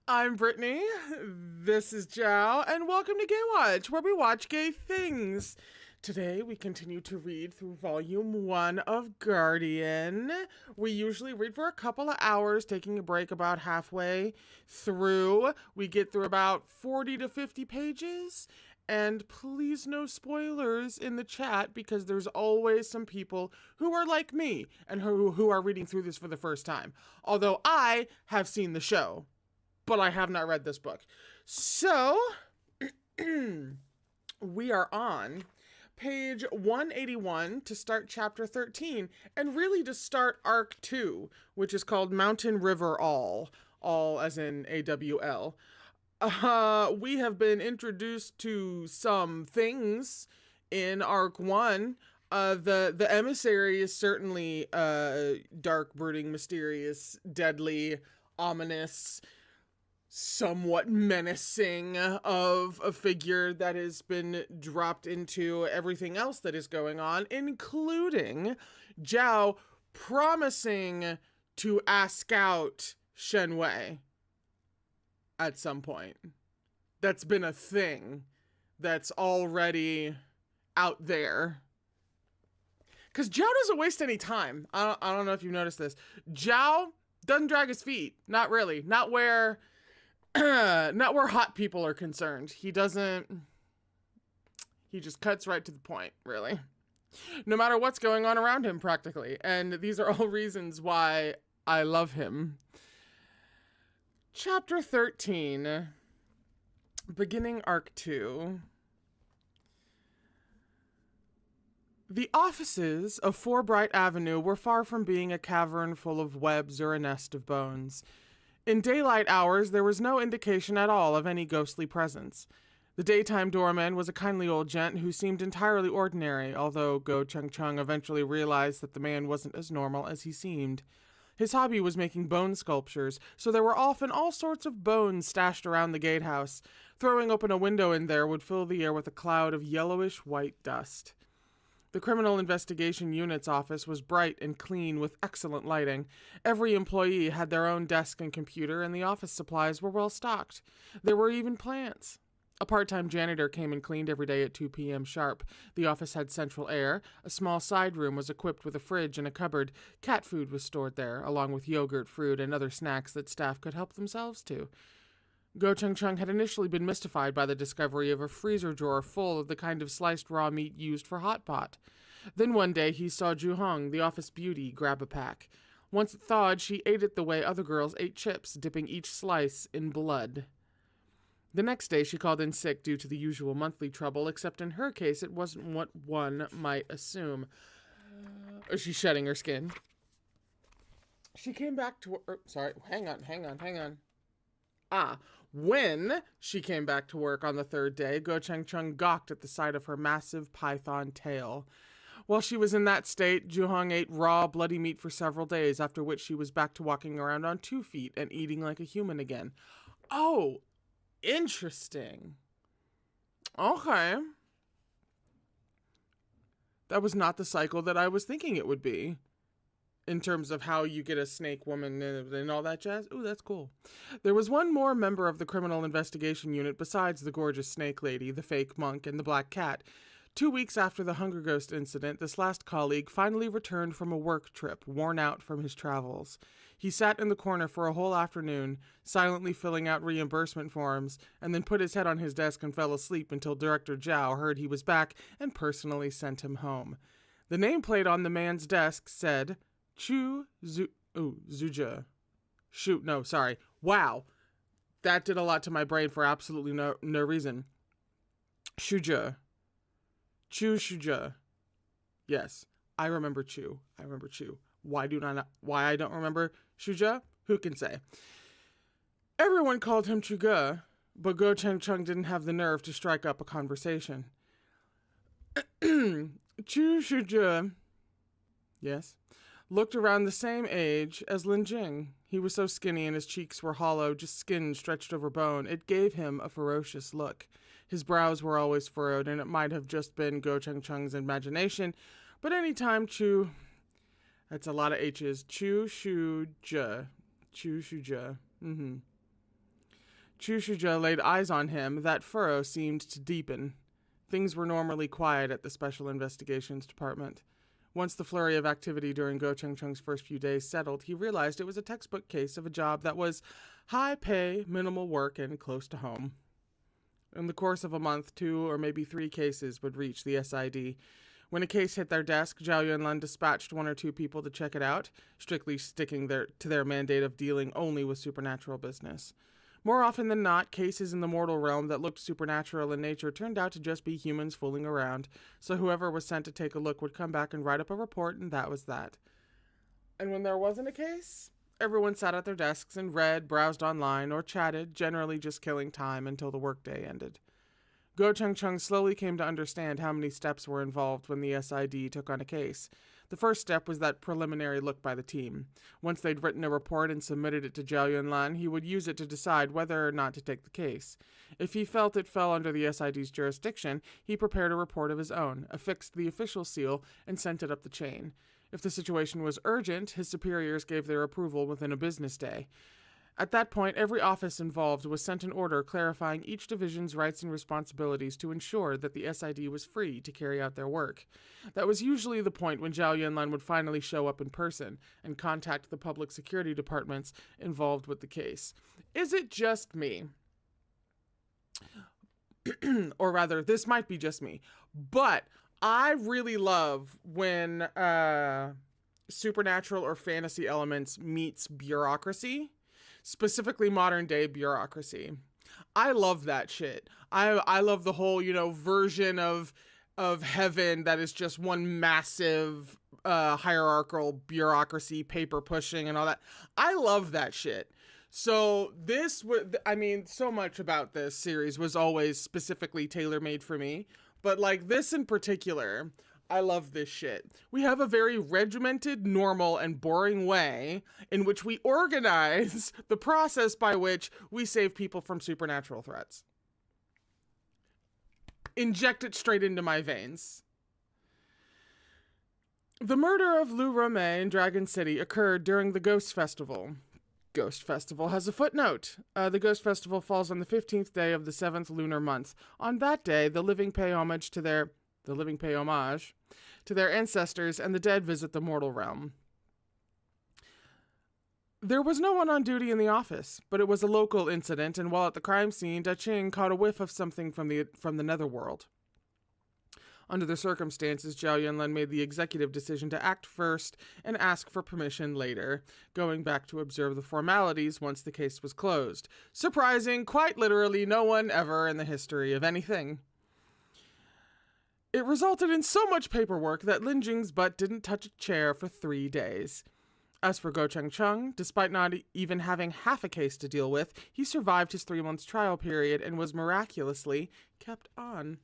I'm Brittany. This is Jow, and welcome to Gaywatch, where we watch gay things. Today, we continue to read through Volume 1 of Guardian. We usually read for a couple of hours, taking a break about halfway through. We get through about 40 to 50 pages. And please no spoilers in the chat, because there's always some people who are like me and who are reading through this for the first time. Although I have seen the show, but I have not read this book. So, we are on page 181 to start chapter 13, and really to start arc 2, which is called Mountain River All as in AWL. We have been introduced to some things in arc 1. The emissary is certainly dark, brooding, mysterious, deadly, ominous, somewhat menacing of a figure that has been dropped into everything else that is going on, including Zhao promising to ask out Shen at some point. That's been a thing that's already out there. Because Zhao doesn't waste any time. I don't know if you've noticed this. Zhao doesn't drag his feet. Not really. Not where hot people are concerned. He just cuts right to the point, really. No matter what's going on around him, practically. And these are all reasons why I love him. Chapter 13, beginning arc 2. The offices of 4 Bright Avenue were far from being a cavern full of webs or a nest of bones. In daylight hours, there was no indication at all of any ghostly presence. The daytime doorman was a kindly old gent who seemed entirely ordinary, although Go Chung Chung eventually realized that the man wasn't as normal as he seemed. His hobby was making bone sculptures, so there were often all sorts of bones stashed around the gatehouse. Throwing open a window in there would fill the air with a cloud of yellowish white dust. The Criminal Investigation Unit's office was bright and clean with excellent lighting. Every employee had their own desk and computer, and the office supplies were well stocked. There were even plants. A part-time janitor came and cleaned every day at 2 p.m. sharp. The office had central air. A small side room was equipped with a fridge and a cupboard. Cat food was stored there, along with yogurt, fruit, and other snacks that staff could help themselves to. Go Chung Chung had initially been mystified by the discovery of a freezer drawer full of the kind of sliced raw meat used for hot pot. Then one day he saw Ju Hong, the office beauty, grab a pack. Once it thawed, she ate it the way other girls ate chips, dipping each slice in blood. The next day she called in sick due to the usual monthly trouble, except in her case it wasn't what one might assume. She's shedding her skin. She came back to work. Sorry, hang on. When she came back to work on the 3rd day, Go Chung Chung gawked at the sight of her massive python tail. While she was in that state, Ju Hong ate raw, bloody meat for several days, after which she was back to walking around on 2 feet and eating like a human again. Oh, interesting. Okay. That was not the cycle that I was thinking it would be. In terms of how you get a snake woman and all that jazz. Ooh, that's cool. There was one more member of the Criminal Investigation Unit besides the gorgeous snake lady, the fake monk, and the black cat. 2 weeks after the Hunger Ghost incident, this last colleague finally returned from a work trip, worn out from his travels. He sat in the corner for a whole afternoon, silently filling out reimbursement forms, and then put his head on his desk and fell asleep until Director Zhao heard he was back and personally sent him home. The nameplate on the man's desk said, Zuja. Shoot, no, sorry. Wow. That did a lot to my brain for absolutely no reason. Shuja. Shuja. Yes, I remember Chu. Why I don't remember Shuja? Who can say? Everyone called him Chuga, but Go Chung Chung didn't have the nerve to strike up a conversation. Shuja. Yes. Looked around the same age as Lin Jing. He was so skinny and his cheeks were hollow, just skin stretched over bone. It gave him a ferocious look. His brows were always furrowed, and it might have just been Go Chung Chung's imagination, but any time that's a lot of H's. Chu Shu Ja. Mm-hmm. Chushuja laid eyes on him. That furrow seemed to deepen. Things were normally quiet at the Special Investigations Department. Once the flurry of activity during Go Cheng Chung's first few days settled, he realized it was a textbook case of a job that was high pay, minimal work, and close to home. In the course of a month, 2 or maybe 3 cases would reach the SID. When a case hit their desk, Zhao Yunlin dispatched 1 or 2 people to check it out, strictly sticking to their mandate of dealing only with supernatural business. More often than not, cases in the mortal realm that looked supernatural in nature turned out to just be humans fooling around, so whoever was sent to take a look would come back and write up a report, and that was that. And when there wasn't a case, everyone sat at their desks and read, browsed online, or chatted, generally just killing time until the workday ended. Go Cheng Chung slowly came to understand how many steps were involved when the SID took on a case. The first step was that preliminary look by the team. Once they'd written a report and submitted it to Zhao Yunlan, he would use it to decide whether or not to take the case. If he felt it fell under the SID's jurisdiction, he prepared a report of his own, affixed the official seal, and sent it up the chain. If the situation was urgent, his superiors gave their approval within a business day. At that point, every office involved was sent an order clarifying each division's rights and responsibilities to ensure that the SID was free to carry out their work. That was usually the point when Zhao Yunlan would finally show up in person and contact the public security departments involved with the case. Is it just me? Or rather, this might be just me, but I really love when supernatural or fantasy elements meets bureaucracy. Specifically modern day bureaucracy. I love that shit. I love the whole, version of heaven that is just one massive hierarchical bureaucracy, paper pushing and all that. I love that shit. So so much about this series was always specifically tailor-made for me, but like this in particular, I love this shit. We have a very regimented, normal, and boring way in which we organize the process by which we save people from supernatural threats. Inject it straight into my veins. The murder of Lu Romei in Dragon City occurred during the Ghost Festival. Ghost Festival has a footnote. The Ghost Festival falls on the 15th day of the 7th lunar month. On that day, the living pay homage to their ancestors, and the dead visit the mortal realm. There was no one on duty in the office, but it was a local incident, and while at the crime scene, Daching caught a whiff of something from the Netherworld. Under the circumstances, Zhao Yunlan made the executive decision to act first and ask for permission later, going back to observe the formalities once the case was closed. Surprising, quite literally no one ever in the history of anything. It resulted in so much paperwork that Lin Jing's butt didn't touch a chair for 3 days. As for Go Cheng Chung, despite not even having half a case to deal with, he survived his 3-month trial period and was miraculously kept on.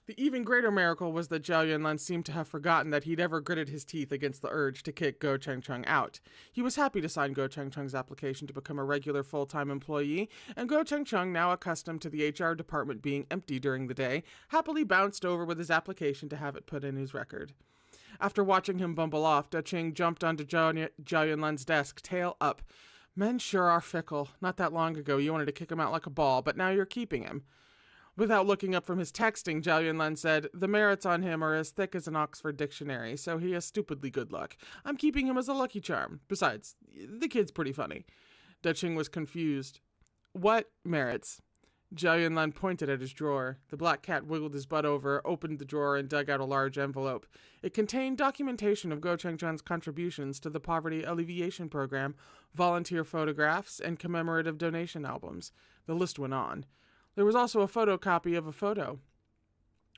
The even greater miracle was that Zhao Yunlan seemed to have forgotten that he'd ever gritted his teeth against the urge to kick Go Cheng Chung out. He was happy to sign Go Cheng Chung's application to become a regular full-time employee, and Go Cheng Chung, now accustomed to the HR department being empty during the day, happily bounced over with his application to have it put in his record. After watching him bumble off, Daching jumped onto Zhao Yunlan's desk, tail up. Men sure are fickle. Not that long ago you wanted to kick him out like a ball, but now you're keeping him. Without looking up from his texting, Zhao Yunlan said, "The merits on him are as thick as an Oxford dictionary, so he has stupidly good luck. I'm keeping him as a lucky charm. Besides, the kid's pretty funny." Daching was confused. "What merits?" Zhao Yunlan pointed at his drawer. The black cat wiggled his butt over, opened the drawer, and dug out a large envelope. It contained documentation of Go Cheng Chung's contributions to the poverty alleviation program, volunteer photographs, and commemorative donation albums. The list went on. There was also a photocopy of a photo,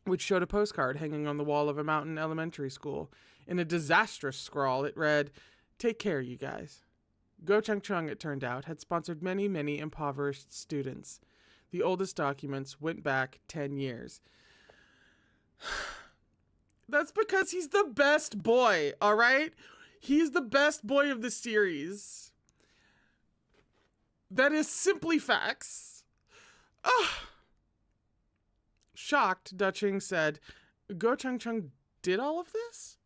which showed a postcard hanging on the wall of a mountain elementary school. In a disastrous scrawl, it read, "Take care, you guys." Go Cheng Chung, it turned out, had sponsored many, many impoverished students. The oldest documents went back 10 years. That's because he's the best boy, all right? He's the best boy of the series. That is simply facts. Shocked, Daching said, "Go Cheng Chung did all of this?"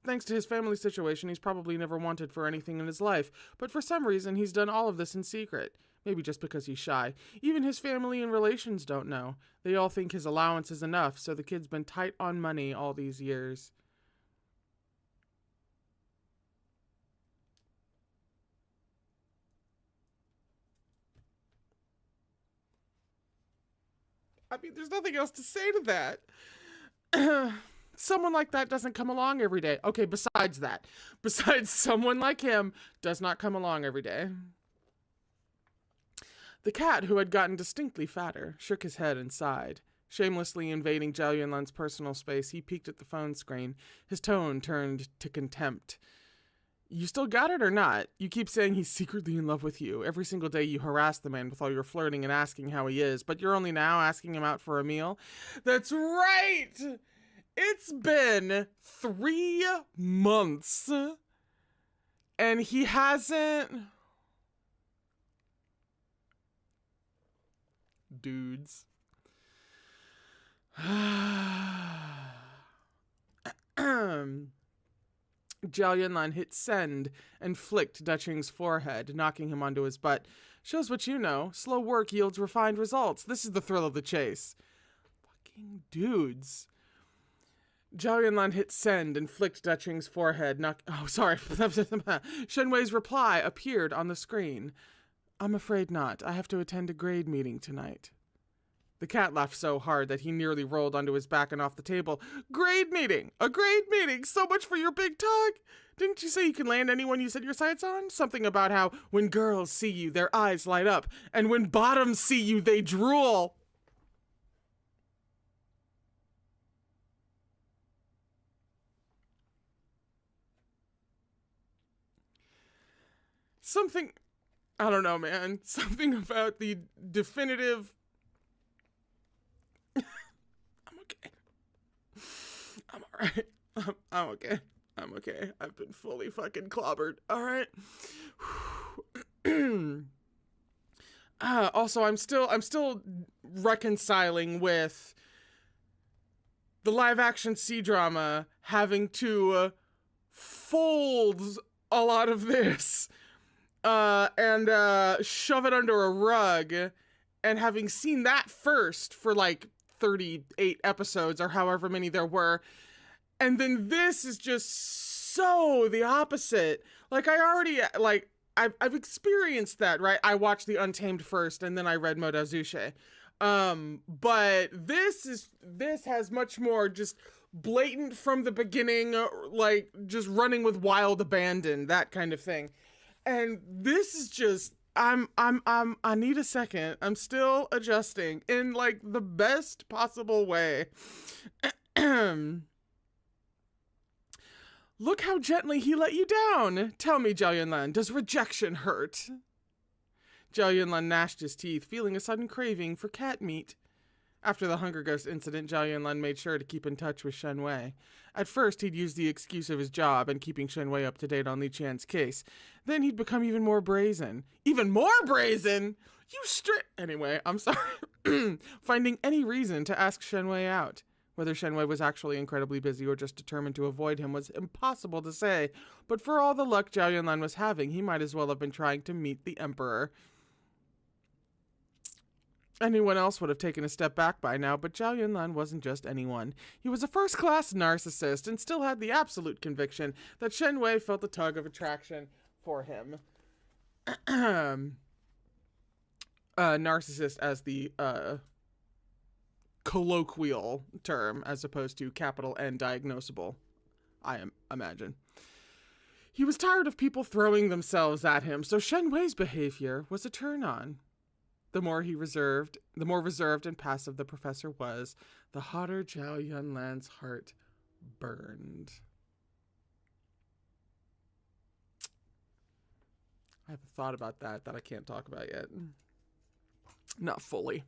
Thanks to his family situation, he's probably never wanted for anything in his life, but for some reason he's done all of this in secret. Maybe just because he's shy. Even his family and relations don't know. They all think his allowance is enough, so the kid's been tight on money all these years. I mean, there's nothing else to say to that. Someone like that doesn't come along every day. Okay, besides that. Besides, someone like him does not come along every day. The cat, who had gotten distinctly fatter, shook his head and sighed. Shamelessly invading Zhao Yunlan's personal space, he peeked at the phone screen. His tone turned to contempt. You still got it or not? You keep saying he's secretly in love with you. Every single day you harass the man with all your flirting and asking how he is, but you're only now asking him out for a meal? That's right! It's been 3 months, and he hasn't... Dudes. Zhao Yunlan hit send and flicked Daching's forehead, knocking him onto his butt. Shows what you know. Slow work yields refined results. This is the thrill of the chase. Fucking dudes. Zhao Yunlan hit send and flicked Daching's forehead, Oh, sorry. Shen Wei's reply appeared on the screen. I'm afraid not. I have to attend a grade meeting tonight. The cat laughed so hard that he nearly rolled onto his back and off the table. Grade meeting! A grade meeting! So much for your big talk! Didn't you say you can land anyone you set your sights on? Something about how when girls see you, their eyes light up, and when bottoms see you, they drool. Something... I don't know, man. Something about the definitive... I'm okay. I'm alright. I'm okay. I'm okay. I've been fully fucking clobbered. Alright. Also, I'm still reconciling with the live action C-drama having to fold a lot of this and shove it under a rug, and having seen that first for like 38 episodes or however many there were, and then this is just so the opposite. Like, I already, like, I've experienced that, right? I watched The Untamed first, and then I read Modazushi. But this has much more just blatant from the beginning, like, just running with wild abandon, that kind of thing. And this is just, I need a second. I'm still adjusting in like the best possible way. Look how gently he let you down. Tell me, Zhao Yunlan, does rejection hurt? Zhao Yunlan gnashed his teeth, feeling a sudden craving for cat meat. After the Hunger Ghost incident, Zhao Yunlan made sure to keep in touch with Shen Wei. At first, he'd use the excuse of his job and keeping Shen Wei up to date on Li Qian's case. Then he'd become even more brazen. Even more brazen? Anyway, I'm sorry. Finding any reason to ask Shen Wei out. Whether Shen Wei was actually incredibly busy or just determined to avoid him was impossible to say. But for all the luck Zhao Yunlan was having, he might as well have been trying to meet the Emperor. Anyone else would have taken a step back by now, but Zhao Yunlan wasn't just anyone. He was a first-class narcissist and still had the absolute conviction that Shen Wei felt a tug of attraction for him. Narcissist as the colloquial term, as opposed to capital N diagnosable, I imagine. He was tired of people throwing themselves at him, so Shen Wei's behavior was a turn-on. The more reserved and passive the professor was, the hotter Zhao Yunlan's heart burned. I have a thought about that I can't talk about yet. Not fully.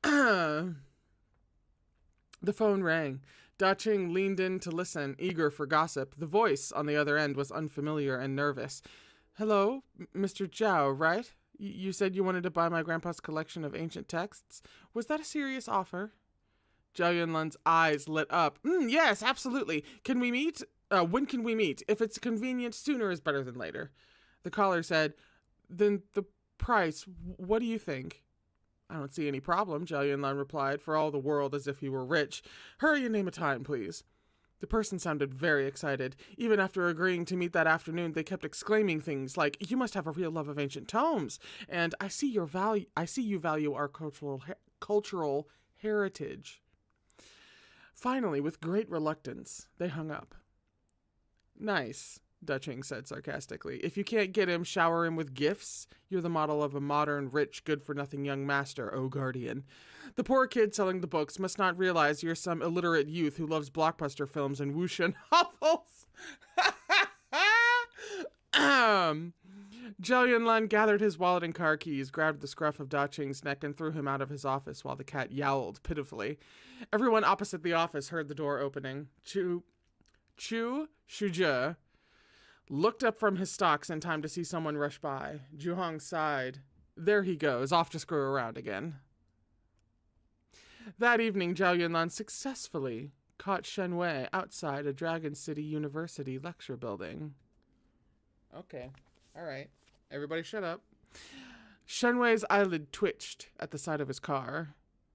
The phone rang. Daching leaned in to listen, eager for gossip. The voice on the other end was unfamiliar and nervous. Hello, Mr. Zhao, right? You said you wanted to buy my grandpa's collection of ancient texts. Was that a serious offer? Zhao Yunlan's eyes lit up. Yes, absolutely. Can we meet? When can we meet? If it's convenient, sooner is better than later. The caller said, then the price, what do you think? I don't see any problem, Zhao Yunlan replied, for all the world as if he were rich. Hurry and name a time, please. The person sounded very excited. Even after agreeing to meet that afternoon, they kept exclaiming things like, you must have a real love of ancient tomes, and I see you value our cultural heritage. Finally, with great reluctance, they hung up. Nice, Dutching said sarcastically. If you can't get him, shower him with gifts. You're the model of a modern, rich, good-for-nothing young master, O guardian. The poor kid selling the books must not realize you're some illiterate youth who loves blockbuster films and wuxia novels. Zhao Yunlan gathered his wallet and car keys, grabbed the scruff of Daching's neck, and threw him out of his office while the cat yowled pitifully. Everyone opposite the office heard the door opening. Chu Shujie looked up from his stocks in time to see someone rush by. Juhong sighed. There he goes, off to screw around again. That evening, Zhao Yunlan successfully caught Shen Wei outside a Dragon City University lecture building. Okay, all right. Everybody shut up. Shen Wei's eyelid twitched at the sight of his car.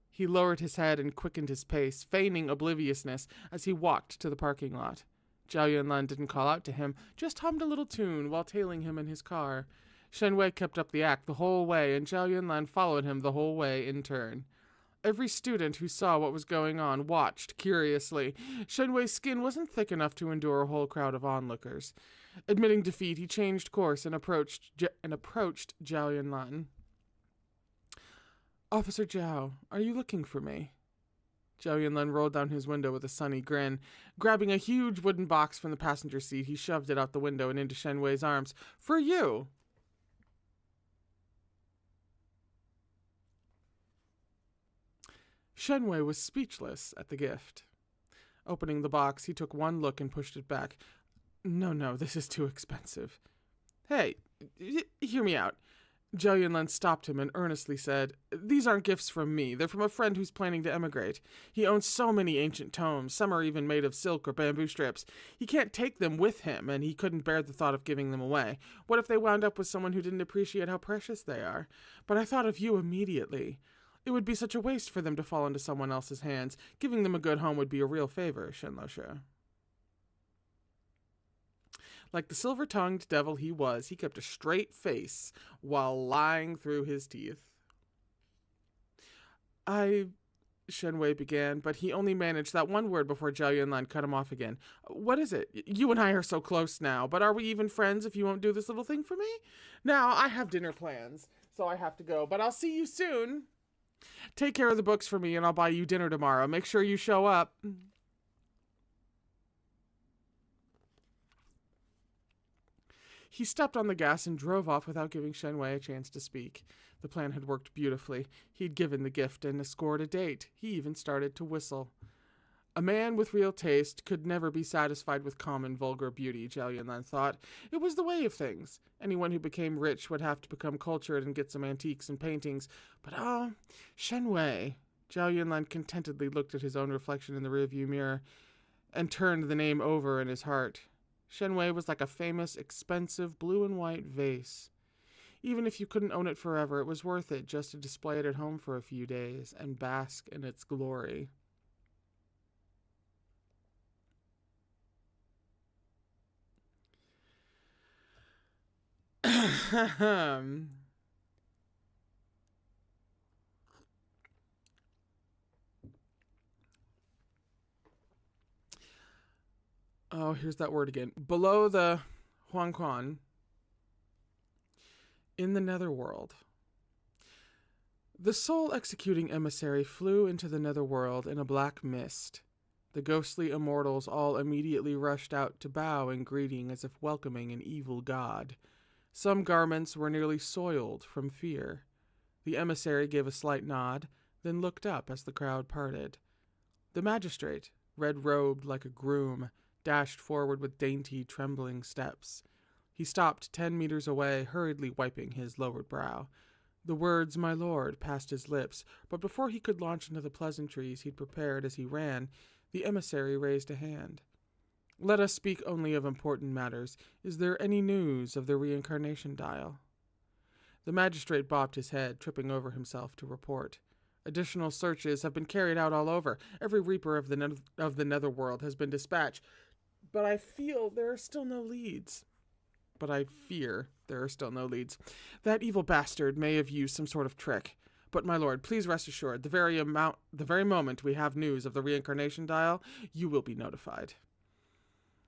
He lowered his head and quickened his pace, feigning obliviousness as he walked to the parking lot. Zhao Yunlan didn't call out to him, just hummed a little tune while tailing him in his car. Shen Wei kept up the act the whole way, and Zhao Yunlan followed him the whole way in turn. Every student who saw what was going on watched curiously. Shen Wei's skin wasn't thick enough to endure a whole crowd of onlookers. Admitting defeat, he changed course and approached Zhao Yunlan. Officer Zhao, are you looking for me? Zhao Yunlan rolled down his window with a sunny grin. Grabbing a huge wooden box from the passenger seat, he shoved it out the window and into Shen Wei's arms. For you! Shen Wei was speechless at the gift. Opening the box, he took one look and pushed it back. No, this is too expensive. Hey, hear me out. Zhao Yunlan stopped him and earnestly said, These aren't gifts from me. They're from a friend who's planning to emigrate. He owns so many ancient tomes. Some are even made of silk or bamboo strips. He can't take them with him, and he couldn't bear the thought of giving them away. What if they wound up with someone who didn't appreciate how precious they are? But I thought of you immediately. It would be such a waste for them to fall into someone else's hands. Giving them a good home would be a real favor, Shen Loshe. Like the silver-tongued devil he was, he kept a straight face while lying through his teeth. Shen Wei began, but he only managed that one word before Zhao Yunlan cut him off again. What is it? You and I are so close now, but are we even friends if you won't do this little thing for me? Now, I have dinner plans, so I have to go, but I'll see you soon. Take care of the books for me and I'll buy you dinner tomorrow. Make sure you show up. He stepped on the gas and drove off without giving Shen Wei a chance to speak. The plan had worked beautifully. He'd given the gift and scored a date. He even started to whistle. A man with real taste could never be satisfied with common, vulgar beauty, Zhao Yunlan thought. It was the way of things. Anyone who became rich would have to become cultured and get some antiques and paintings. But Shen Wei. Zhao Yunlan contentedly looked at his own reflection in the rearview mirror and turned the name over in his heart. Shen Wei was like a famous, expensive blue and white vase. Even if you couldn't own it forever, it was worth it just to display it at home for a few days and bask in its glory. Oh, here's that word again. Below the Huangquan, in the Netherworld. The soul-executing emissary flew into the Netherworld in a black mist. The ghostly immortals all immediately rushed out to bow in greeting as if welcoming an evil god. Some garments were nearly soiled from fear. The emissary gave a slight nod, then looked up as the crowd parted. The magistrate, red-robed like a groom, dashed forward with dainty, trembling steps. He stopped 10 meters away, hurriedly wiping his lowered brow. The words, "my lord," passed his lips, but before he could launch into the pleasantries he'd prepared as he ran, the emissary raised a hand. Let us speak only of important matters. Is there any news of the reincarnation dial? The magistrate bobbed his head, tripping over himself to report. Additional searches have been carried out all over. Every reaper of the Netherworld has been dispatched. But I fear there are still no leads. That evil bastard may have used some sort of trick. But, my lord, please rest assured, the very moment we have news of the reincarnation dial, you will be notified.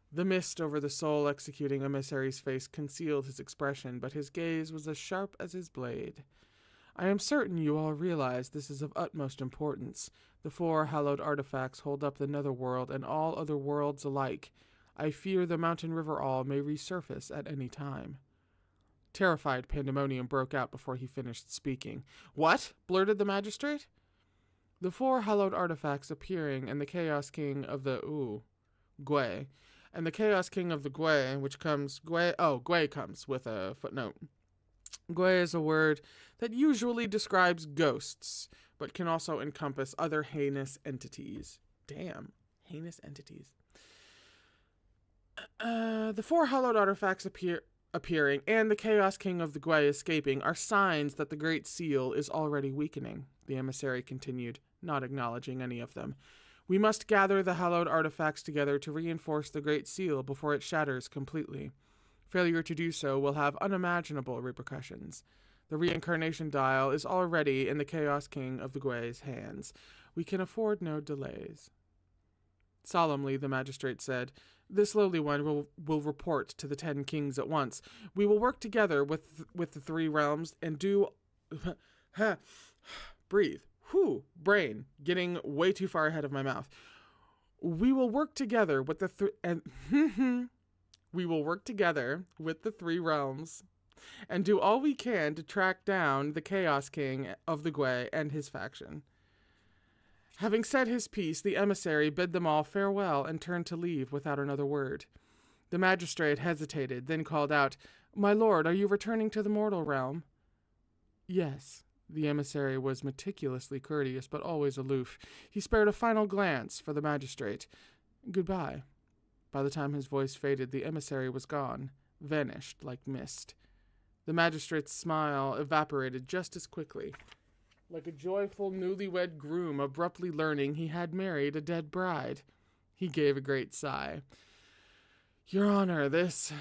The mist over the soul-executing emissary's face concealed his expression, but his gaze was as sharp as his blade. I am certain you all realize this is of utmost importance. The 4 hallowed artifacts hold up the Netherworld and all other worlds alike. I fear the Mountain River All may resurface at any time. Terrified pandemonium broke out before he finished speaking. What? Blurted the magistrate. The 4 hallowed artifacts appearing and the Chaos King of the Gwei. And the Chaos King of the Gwei, which comes... Gwei comes with a footnote. Gwei is a word that usually describes ghosts, but can also encompass other heinous entities. Damn, heinous entities. The 4 hallowed artifacts appearing and the Chaos King of the Gwei escaping are signs that the Great Seal is already weakening, the emissary continued, not acknowledging any of them. We must gather the hallowed artifacts together to reinforce the Great Seal before it shatters completely. Failure to do so will have unimaginable repercussions. The reincarnation dial is already in the Chaos King of the Gwei's hands. We can afford no delays. Solemnly, the magistrate said, This lowly one will report to the 10 kings at once. We will work together with the 3 realms and do... Breathe. Whew, brain, getting way too far ahead of my mouth. We will work together with the We will work together with the 3 realms and do all we can to track down the Chaos King of the Gwei and his faction. Having said his piece, the emissary bid them all farewell and turned to leave without another word. The magistrate hesitated, then called out, My lord, are you returning to the mortal realm? Yes. The emissary was meticulously courteous, but always aloof. He spared a final glance for the magistrate. Goodbye. By the time his voice faded, the emissary was gone, vanished like mist. The magistrate's smile evaporated just as quickly, like a joyful newlywed groom abruptly learning he had married a dead bride. He gave a great sigh. Your Honor, this...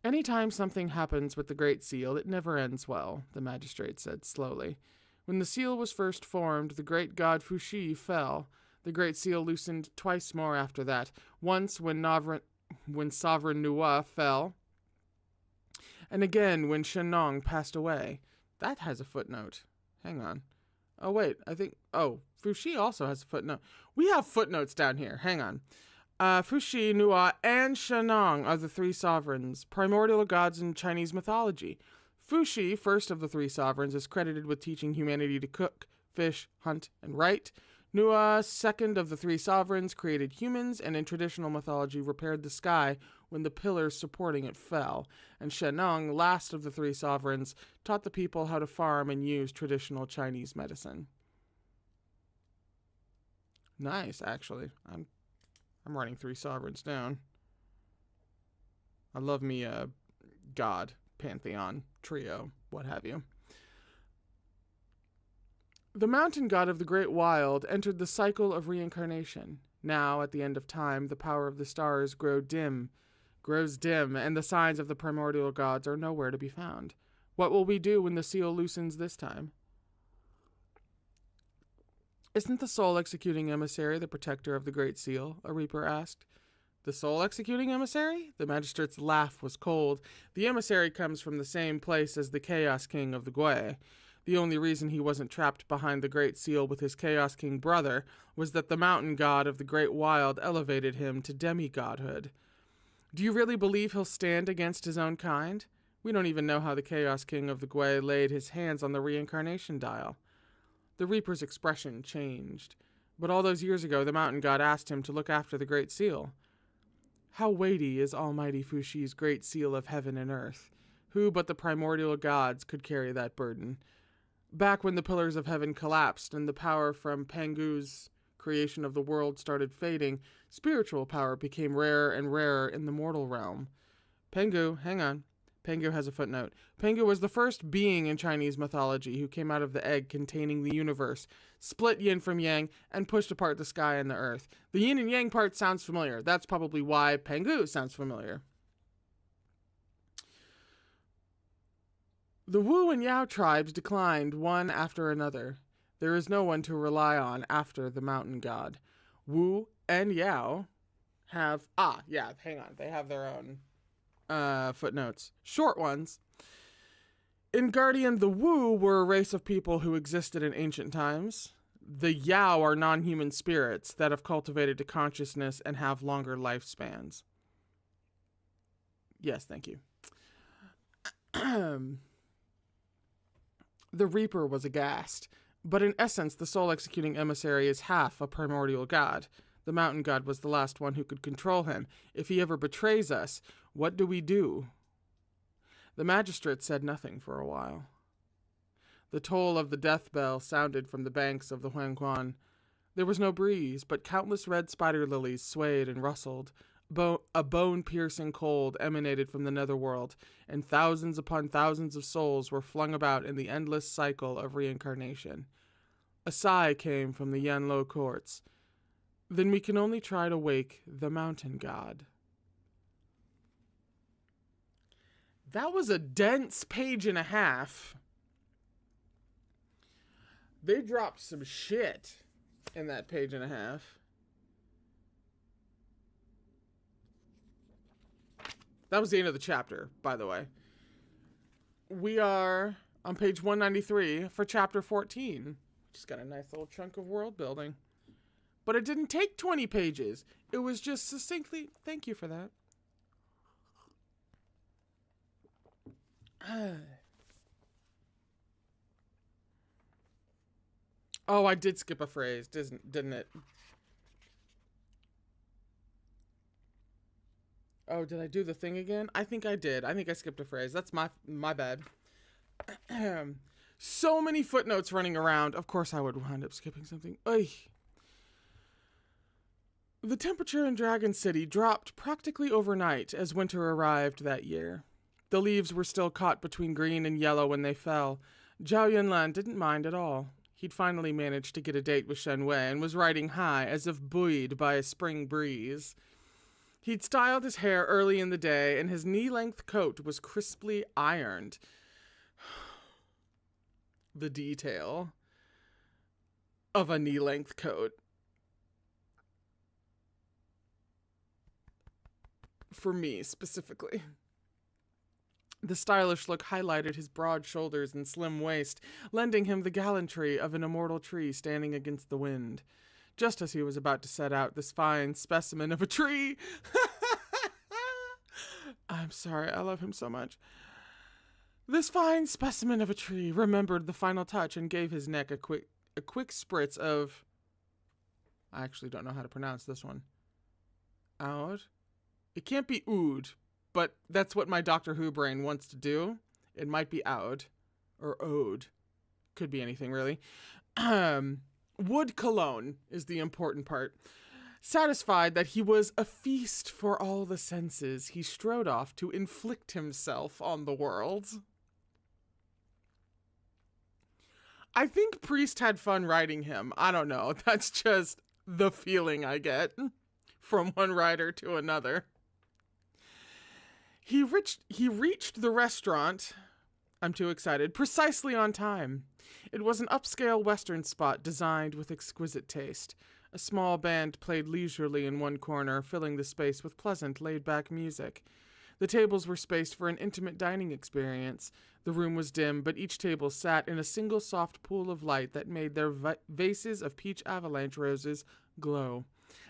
Anytime something happens with the Great Seal, it never ends well, the magistrate said slowly. When the seal was first formed, the great god Fuxi fell. The Great Seal loosened twice more after that. Once when Sovereign Nuwa fell, and again when Shen passed away. That has a footnote. Hang on. Oh, wait, I think... Oh, Fuxi also has a footnote. We have footnotes down here. Hang on. Fuxi, Nuwa, and Shen are the 3 sovereigns, primordial gods in Chinese mythology. Fuxi, first of the 3 sovereigns, is credited with teaching humanity to cook, fish, hunt, and write. Nuwa, second of the 3 sovereigns, created humans, and in traditional mythology repaired the sky when the pillars supporting it fell. And Shen, last of the 3 sovereigns, taught the people how to farm and use traditional Chinese medicine. Nice, actually. I'm writing 3 sovereigns down. I love me a god, pantheon, trio, what have you. The mountain god of the great wild entered the cycle of reincarnation. Now, at the end of time, the power of the stars grows dim, and the signs of the primordial gods are nowhere to be found. What will we do when the seal loosens this time? Isn't the soul-executing emissary the protector of the Great Seal? A reaper asked. The soul-executing emissary? The magistrate's laugh was cold. The emissary comes from the same place as the Chaos King of the Gwei. The only reason he wasn't trapped behind the Great Seal with his Chaos King brother was that the mountain god of the Great Wild elevated him to demigodhood. Do you really believe he'll stand against his own kind? We don't even know how the Chaos King of the Gwei laid his hands on the reincarnation dial. The Reaper's expression changed. But all those years ago, the mountain god asked him to look after the Great Seal. How weighty is Almighty Fuxi's Great Seal of heaven and earth? Who but the primordial gods could carry that burden? Back when the pillars of heaven collapsed and the power from Pangu's creation of the world started fading, spiritual power became rarer and rarer in the mortal realm. Pengu, hang on. Pengu has a footnote. Pengu was the first being in Chinese mythology who came out of the egg containing the universe, split yin from yang, and pushed apart the sky and the earth. The yin and yang part sounds familiar. That's probably why Pengu sounds familiar. The Wu and Yao tribes declined one after another. There is no one to rely on after the mountain god. Wu and Yao have... they have their own footnotes. Short ones. In Guardian, the Wu were a race of people who existed in ancient times. The Yao are non-human spirits that have cultivated a consciousness and have longer lifespans. Yes, thank you. The Reaper was aghast, but in essence the soul-executing emissary is half a primordial god. The mountain god was the last one who could control him. If he ever betrays us, what do we do? The magistrate said nothing for a while. The toll of the death bell sounded from the banks of the Huangquan. There was no breeze, but countless red spider lilies swayed and rustled. A bone-piercing cold emanated from the Netherworld, and thousands upon thousands of souls were flung about in the endless cycle of reincarnation. A sigh came from the Yanlo courts. Then we can only try to wake the mountain god. That was a dense page and a half. They dropped some shit in that page and a half. That was the end of the chapter, by the way. We are on page 193 for chapter 14, which has got a nice little chunk of world building. But it didn't take 20 pages. It was just succinctly... Thank you for that. Oh, I did skip a phrase, didn't it? Oh, did I do the thing again? I think I did. I think I skipped a phrase. That's my bad. So many footnotes running around. Of course I would wind up skipping something. Oy. The temperature in Dragon City dropped practically overnight as winter arrived that year. The leaves were still caught between green and yellow when they fell. Zhao Yunlan didn't mind at all. He'd finally managed to get a date with Shen and was riding high as if buoyed by a spring breeze. He'd styled his hair early in the day, and his knee-length coat was crisply ironed. The detail of a knee-length coat. For me, specifically. The stylish look highlighted his broad shoulders and slim waist, lending him the gallantry of an immortal tree standing against the wind. Just as he was about to set out, this fine specimen of a tree... I'm sorry, I love him so much. This fine specimen of a tree remembered the final touch and gave his neck a quick spritz of... I actually don't know how to pronounce this one. Oud? It can't be oud, but that's what my Doctor Who brain wants to do. It might be oud. Or ode. Could be anything, really. Wood cologne is the important part. Satisfied that he was a feast for all the senses, he strode off to inflict himself on the world. I think Priest had fun writing him. I don't know. That's just the feeling I get from one writer to another. He reached the restaurant, I'm too excited, precisely on time. It was an upscale Western spot designed with exquisite taste. A small band played leisurely in one corner, filling the space with pleasant, laid-back music. The tables were spaced for an intimate dining experience. The room was dim, but each table sat in a single soft pool of light that made their vases of peach avalanche roses glow.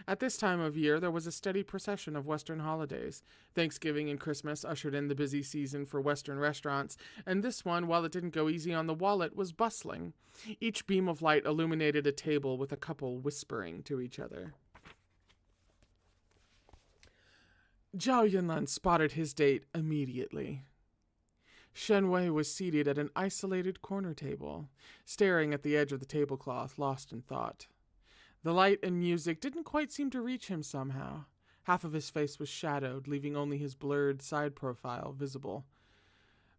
At this time of year, there was a steady procession of Western holidays. Thanksgiving and Christmas ushered in the busy season for Western restaurants, and this one, while it didn't go easy on the wallet, was bustling. Each beam of light illuminated a table with a couple whispering to each other. Zhao Yunlan spotted his date immediately. Shen Wei was seated at an isolated corner table, staring at the edge of the tablecloth, lost in thought. The light and music didn't quite seem to reach him somehow. Half of his face was shadowed, leaving only his blurred side profile visible.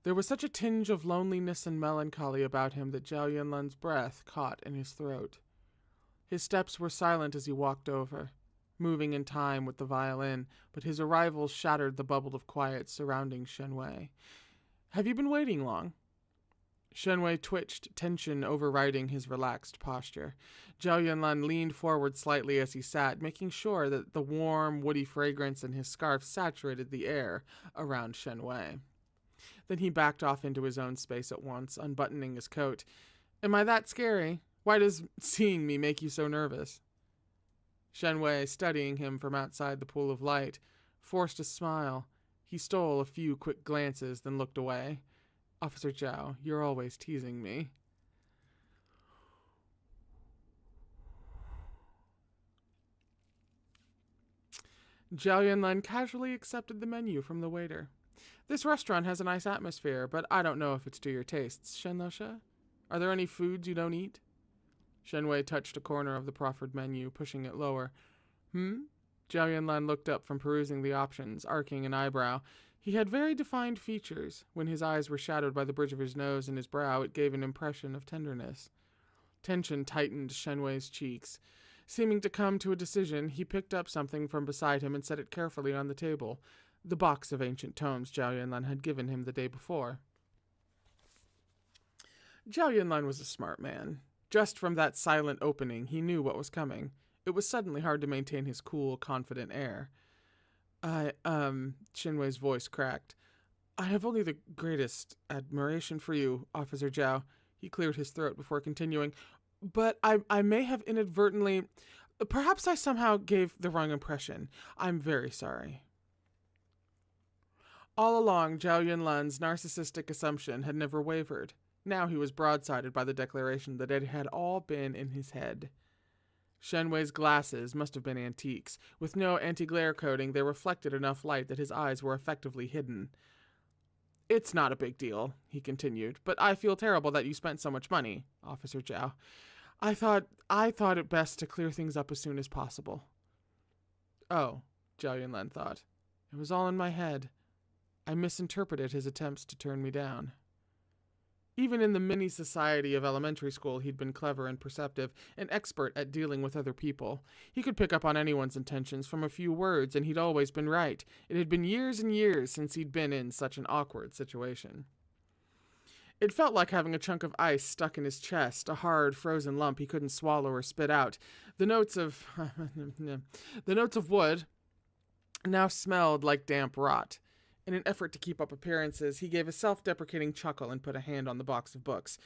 There was such a tinge of loneliness and melancholy about him that Zhao Yunlan's breath caught in his throat. His steps were silent as he walked over, moving in time with the violin, but his arrival shattered the bubble of quiet surrounding Shen Wei. "Have you been waiting long?" Shen Wei twitched, tension overriding his relaxed posture. Zhao Yunlan leaned forward slightly as he sat, making sure that the warm, woody fragrance in his scarf saturated the air around Shen Wei. Then he backed off into his own space at once, unbuttoning his coat. "Am I that scary? Why does seeing me make you so nervous?" Shen Wei, studying him from outside the pool of light, forced a smile. He stole a few quick glances, then looked away. "Officer Zhao, you're always teasing me." Zhao Yunlan casually accepted the menu from the waiter. "This restaurant has a nice atmosphere, but I don't know if it's to your tastes, Shen Loshe. Are there any foods you don't eat?" Shen Wei touched a corner of the proffered menu, pushing it lower. Zhao Yunlan looked up from perusing the options, arcing an eyebrow. He had very defined features. When his eyes were shadowed by the bridge of his nose and his brow, it gave an impression of tenderness. Tension tightened Shen Wei's cheeks. Seeming to come to a decision, he picked up something from beside him and set it carefully on the table. The box of ancient tomes Zhao Yunlan had given him the day before. Zhao Yunlan was a smart man. Just from that silent opening, he knew what was coming. It was suddenly hard to maintain his cool, confident air. Shen Wei's voice cracked. "I have only the greatest admiration for you, Officer Zhao." He cleared his throat before continuing. "But I may have inadvertently... Perhaps I somehow gave the wrong impression. I'm very sorry." All along, Zhao Yunlan's narcissistic assumption had never wavered. Now he was broadsided by the declaration that it had all been in his head. Shen Wei's glasses must have been antiques. With no anti-glare coating, they reflected enough light that his eyes were effectively hidden. "It's not a big deal," he continued, "but I feel terrible that you spent so much money, Officer Zhao. I thought it best to clear things up as soon as possible." "Oh," Zhao Yunlan thought. "It was all in my head. I misinterpreted his attempts to turn me down." Even in the mini society of elementary school, he'd been clever and perceptive, an expert at dealing with other people. He could pick up on anyone's intentions from a few words, and he'd always been right. It had been years and years since he'd been in such an awkward situation. It felt like having a chunk of ice stuck in his chest, a hard, frozen lump he couldn't swallow or spit out. The notes of wood now smelled like damp rot. In an effort to keep up appearances, he gave a self-deprecating chuckle and put a hand on the box of books.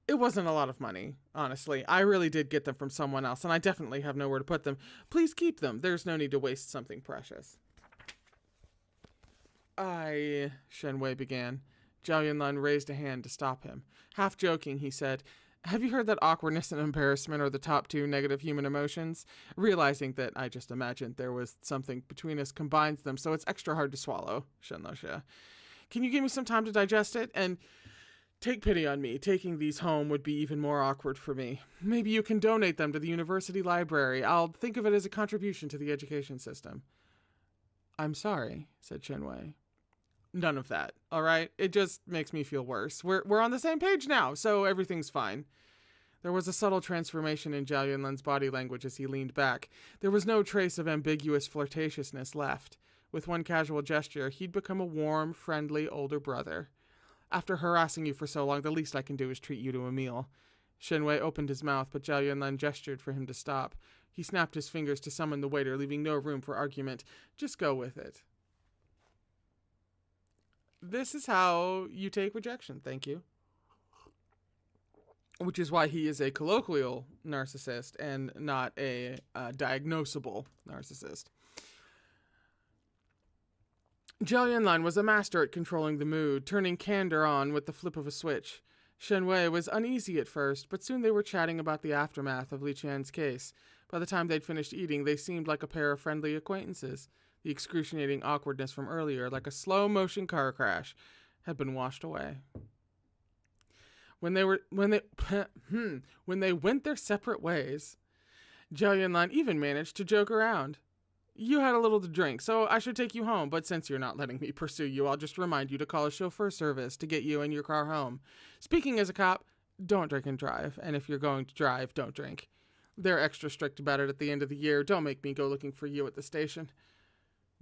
"It wasn't a lot of money, honestly. I really did get them from someone else, and I definitely have nowhere to put them. Please keep them. There's no need to waste something precious." Shen Wei began. Zhao Yunlan raised a hand to stop him. Half joking, he said, "Have you heard that awkwardness and embarrassment are the top two negative human emotions?" Realizing that I just imagined there was something between us combines them, so it's extra hard to swallow, Shen Loshe. "Can you give me some time to digest it? And take pity on me. Taking these home would be even more awkward for me. Maybe you can donate them to the university library. I'll think of it as a contribution to the education system." "I'm sorry," said Shen Wei. "None of that, all right? It just makes me feel worse. We're on the same page now, so everything's fine." There was a subtle transformation in Zhao Yunlan's body language as he leaned back. There was no trace of ambiguous flirtatiousness left. With one casual gesture, he'd become a warm, friendly older brother. "After harassing you for so long, the least I can do is treat you to a meal." Shen Wei opened his mouth, but Zhao Yunlan gestured for him to stop. He snapped his fingers to summon the waiter, leaving no room for argument. "Just go with it." This is how you take rejection, thank you. Which is why he is a colloquial narcissist and not a diagnosable narcissist. Zhao Yunlan was a master at controlling the mood, turning candor on with the flip of a switch. Shen Wei was uneasy at first, but soon they were chatting about the aftermath of Li Qian's case. By the time they'd finished eating, they seemed like a pair of friendly acquaintances. The excruciating awkwardness from earlier, like a slow-motion car crash, had been washed away. When they went their separate ways, Zhao Yunlan even managed to joke around. You had a little to drink, so I should take you home, but since you're not letting me pursue you, I'll just remind you to call a chauffeur service to get you and your car home. Speaking as a cop, don't drink and drive, and if you're going to drive, don't drink. They're extra strict about it at the end of the year. Don't make me go looking for you at the station.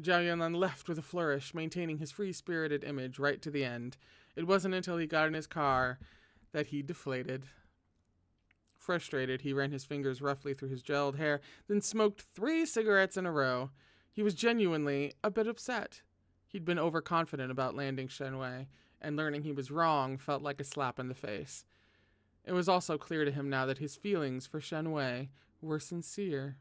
Zhao Yunlan left with a flourish, maintaining his free-spirited image right to the end. It wasn't until he got in his car that he deflated. Frustrated, he ran his fingers roughly through his gelled hair, then smoked 3 cigarettes in a row. He was genuinely a bit upset. He'd been overconfident about landing Shen Wei, and learning he was wrong felt like a slap in the face. It was also clear to him now that his feelings for Shen Wei were sincere.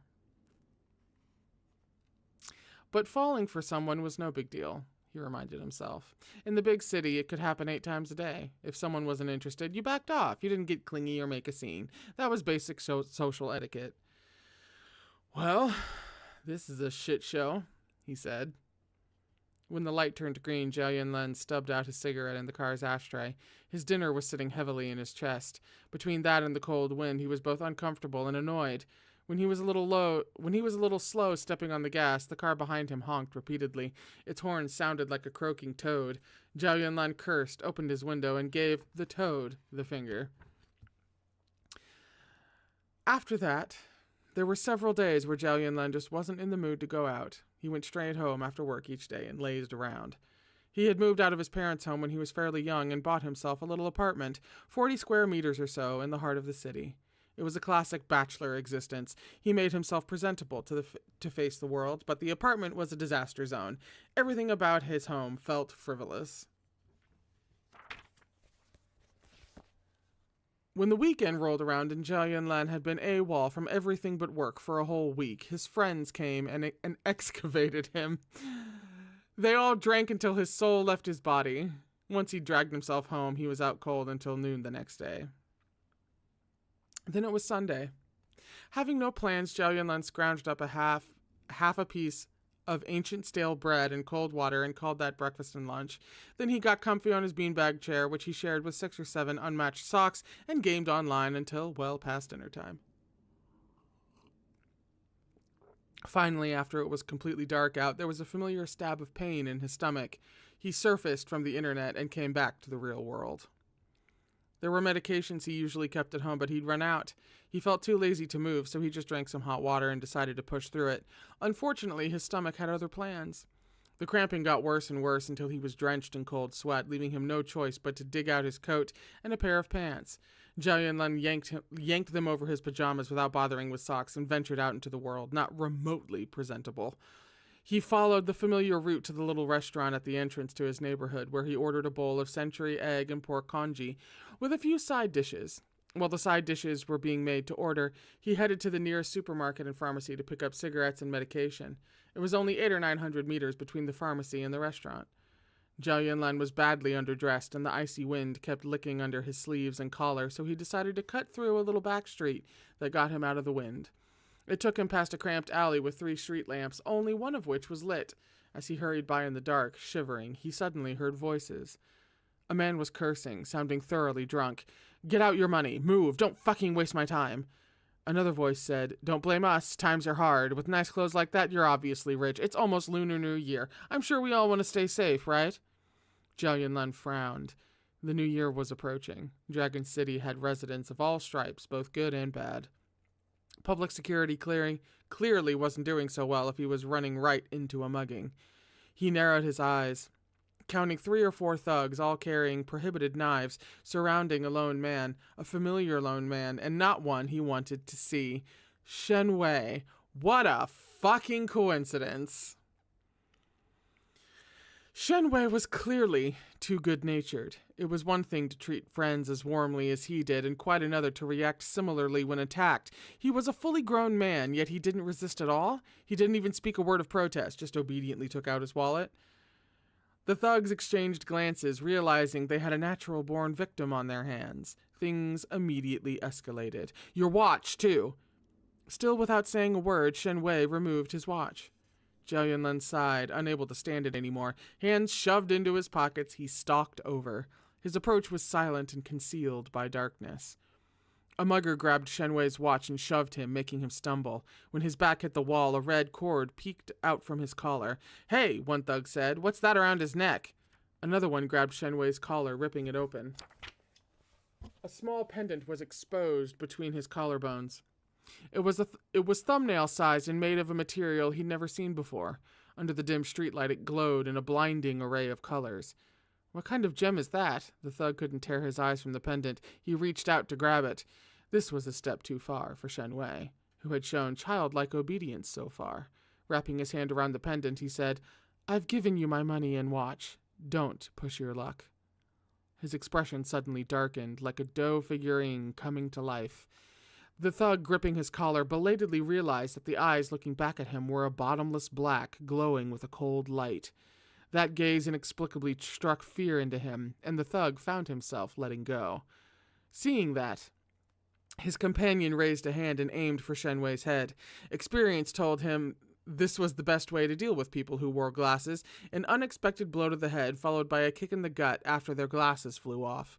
But falling for someone was no big deal, he reminded himself. In the big city, it could happen 8 times a day. If someone wasn't interested, you backed off. You didn't get clingy or make a scene. That was basic social etiquette. Well, this is a shit show, he said. When the light turned green, Zhao Yunlan stubbed out his cigarette in the car's ashtray. His dinner was sitting heavily in his chest. Between that and the cold wind, he was both uncomfortable and annoyed. When he was a little slow stepping on the gas, the car behind him honked repeatedly. Its horn sounded like a croaking toad. Zhao Yunlan cursed, opened his window, and gave the toad the finger. After that, there were several days where Zhao Yunlan just wasn't in the mood to go out. He went straight home after work each day and lazed around. He had moved out of his parents' home when he was fairly young and bought himself a little apartment, 40 square meters or so, in the heart of the city. It was a classic bachelor existence. He made himself presentable to face the world, but the apartment was a disaster zone. Everything about his home felt frivolous. When the weekend rolled around and Zhao Yunlan had been AWOL from everything but work for a whole week, his friends came and excavated him. They all drank until his soul left his body. Once he dragged himself home, he was out cold until noon the next day. Then it was Sunday. Having no plans, Zhao Yunlan scrounged up a half a piece of ancient stale bread and cold water and called that breakfast and lunch. Then he got comfy on his beanbag chair, which he shared with 6 or 7 unmatched socks, and gamed online until well past dinner time. Finally, after it was completely dark out, there was a familiar stab of pain in his stomach. He surfaced from the internet and came back to the real world. There were medications he usually kept at home, but he'd run out. He felt too lazy to move, so he just drank some hot water and decided to push through it. Unfortunately, his stomach had other plans. The cramping got worse and worse until he was drenched in cold sweat, leaving him no choice but to dig out his coat and a pair of pants. Zhao Yunlan yanked them over his pajamas without bothering with socks and ventured out into the world, not remotely presentable. He followed the familiar route to the little restaurant at the entrance to his neighborhood, where he ordered a bowl of century egg and pork congee, with a few side dishes. While the side dishes were being made to order, he headed to the nearest supermarket and pharmacy to pick up cigarettes and medication. It was only 800 or 900 meters between the pharmacy and the restaurant. Zhao Yunlan was badly underdressed, and the icy wind kept licking under his sleeves and collar, so he decided to cut through a little back street that got him out of the wind. It took him past a cramped alley with 3 street lamps, only one of which was lit. As he hurried by in the dark, shivering, he suddenly heard voices. A man was cursing, sounding thoroughly drunk. "Get out your money. Move. Don't fucking waste my time." Another voice said, "Don't blame us. Times are hard. With nice clothes like that, you're obviously rich. It's almost Lunar New Year. I'm sure we all want to stay safe, right?" Zhao Yunlan frowned. The new year was approaching. Dragon City had residents of all stripes, both good and bad. Public security clearly wasn't doing so well if he was running right into a mugging. He narrowed his eyes, counting 3 or 4 thugs, all carrying prohibited knives, surrounding a lone man, a familiar lone man, and not one he wanted to see. Shen Wei. What a fucking coincidence. Shen Wei was clearly too good-natured. It was one thing to treat friends as warmly as he did, and quite another to react similarly when attacked. He was a fully grown man, yet he didn't resist at all. He didn't even speak a word of protest, just obediently took out his wallet. The thugs exchanged glances, realizing they had a natural-born victim on their hands. Things immediately escalated. "Your watch, too." Still without saying a word, Shen Wei removed his watch. Zhao Yunlan sighed, unable to stand it anymore. Hands shoved into his pockets, he stalked over. His approach was silent and concealed by darkness. A mugger grabbed Shenwei's watch and shoved him, making him stumble. When his back hit the wall, a red cord peeked out from his collar. "Hey," one thug said, "what's that around his neck?" Another one grabbed Shenwei's collar, ripping it open. A small pendant was exposed between his collarbones. It was thumbnail-sized and made of a material he'd never seen before. Under the dim streetlight, it glowed in a blinding array of colors. "What kind of gem is that?" The thug couldn't tear his eyes from the pendant. He reached out to grab it. This was a step too far for Shen Wei, who had shown childlike obedience so far. Wrapping his hand around the pendant, he said, "I've given you my money and watch. Don't push your luck." His expression suddenly darkened, like a dough figurine coming to life. The thug gripping his collar belatedly realized that the eyes looking back at him were a bottomless black, glowing with a cold light. That gaze inexplicably struck fear into him, and the thug found himself letting go. Seeing that, his companion raised a hand and aimed for Shenwei's head. Experience told him this was the best way to deal with people who wore glasses: an unexpected blow to the head, followed by a kick in the gut after their glasses flew off.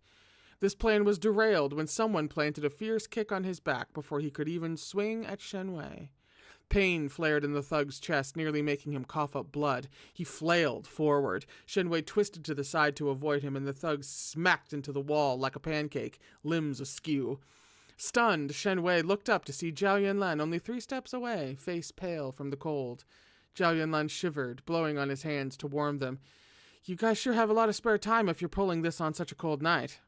This plan was derailed when someone planted a fierce kick on his back before he could even swing at Shenwei. Pain flared in the thug's chest, nearly making him cough up blood. He flailed forward. Shenwei twisted to the side to avoid him, and the thug smacked into the wall like a pancake, limbs askew. Stunned, Shenwei looked up to see Zhao Yunlan only 3 steps away, face pale from the cold. Zhao Yunlan shivered, blowing on his hands to warm them. "You guys sure have a lot of spare time if you're pulling this on such a cold night."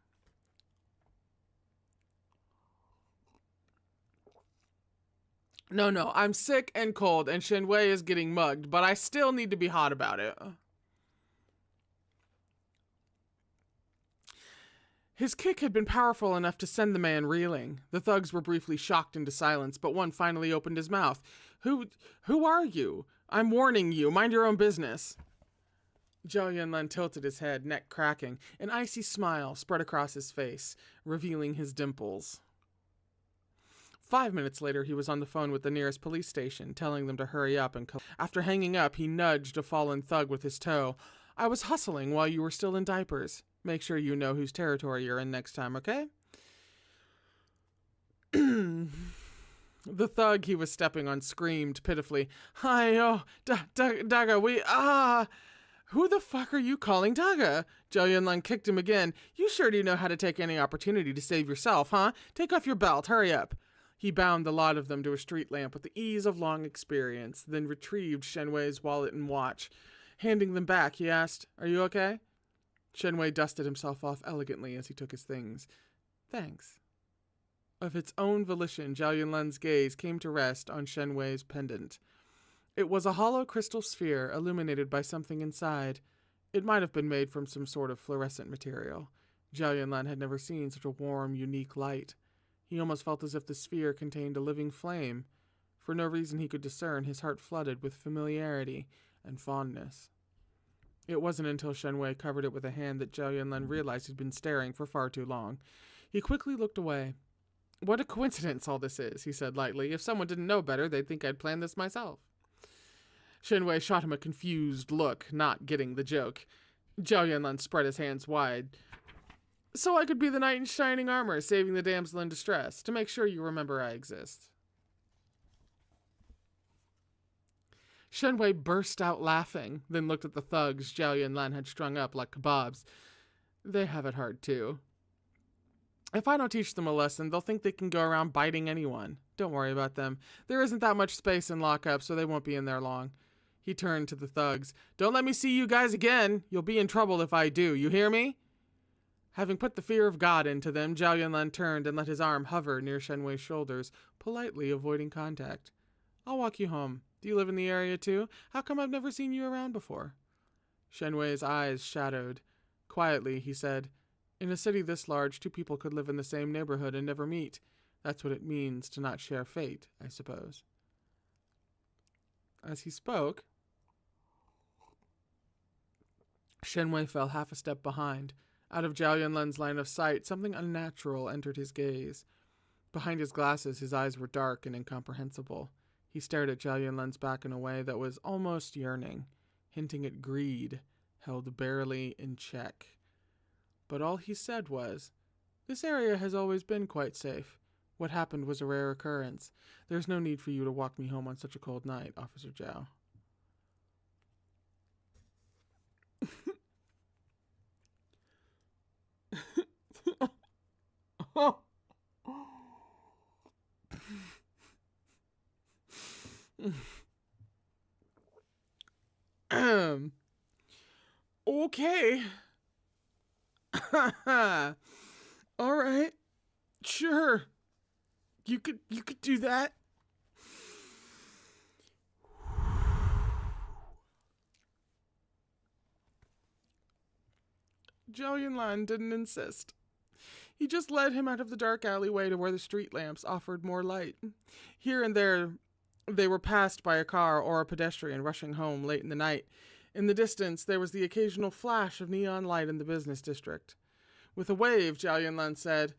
No, I'm sick and cold, and Shenwei is getting mugged, but I still need to be hot about it. His kick had been powerful enough to send the man reeling. The thugs were briefly shocked into silence, but one finally opened his mouth. Who are you? I'm warning you. Mind your own business." Zhao Yunlan tilted his head, neck cracking. An icy smile spread across his face, revealing his dimples. 5 minutes later, he was on the phone with the nearest police station, telling them to hurry up. After hanging up, he nudged a fallen thug with his toe. "I was hustling while you were still in diapers. Make sure you know whose territory you're in next time, okay?" The thug he was stepping on screamed pitifully, "Hi, Daga, Who the fuck are you calling Daga?" Zhao Yunlan kicked him again. "You sure do know how to take any opportunity to save yourself, huh? Take off your belt, hurry up." He bound the lot of them to a street lamp with the ease of long experience, then retrieved Shenwei's wallet and watch. Handing them back, he asked, "Are you okay?" Shenwei dusted himself off elegantly as he took his things. "Thanks." Of its own volition, Zhao Yunlan's gaze came to rest on Shenwei's pendant. It was a hollow crystal sphere illuminated by something inside. It might have been made from some sort of fluorescent material. Zhao Yunlan had never seen such a warm, unique light. He almost felt as if the sphere contained a living flame. For no reason he could discern, his heart flooded with familiarity and fondness. It wasn't until Shenwei covered it with a hand that Zhao Yunlan realized he'd been staring for far too long. He quickly looked away. "What a coincidence all this is," he said lightly. "If someone didn't know better, they'd think I'd planned this myself." Shenwei shot him a confused look, not getting the joke. Zhao Yunlan spread his hands wide. "So I could be the knight in shining armor, saving the damsel in distress, to make sure you remember I exist." Shenwei burst out laughing, then looked at the thugs Zhao Yunlan had strung up like kebabs. They have it hard too. If I don't teach them a lesson, they'll think they can go around biting anyone. Don't worry about them. There isn't that much space in lockup, so they won't be in there long. He turned to the thugs. "Don't let me see you guys again. You'll be in trouble if I do. You hear me?" Having put the fear of God into them, Zhao Yunlan turned and let his arm hover near Shenwei's shoulders, politely avoiding contact. "I'll walk you home. Do you live in the area too? How come I've never seen you around before?" Shenwei's eyes shadowed. Quietly, he said, "In a city this large, 2 people could live in the same neighborhood and never meet. That's what it means to not share fate, I suppose." As he spoke, Shenwei fell half a step behind. Out of Zhao Yunlan's line of sight, something unnatural entered his gaze. Behind his glasses, his eyes were dark and incomprehensible. He stared at Zhao Yunlan's back in a way that was almost yearning, hinting at greed, held barely in check. But all he said was, "This area has always been quite safe. What happened was a rare occurrence. There's no need for you to walk me home on such a cold night, Officer Zhao. Okay. All right. Sure. You could do that. Zhao Yunlan didn't insist. He just led him out of the dark alleyway to where the street lamps offered more light. Here and there, they were passed by a car or a pedestrian rushing home late in the night. In the distance, there was the occasional flash of neon light in the business district. With a wave, Zhao Yunlan said,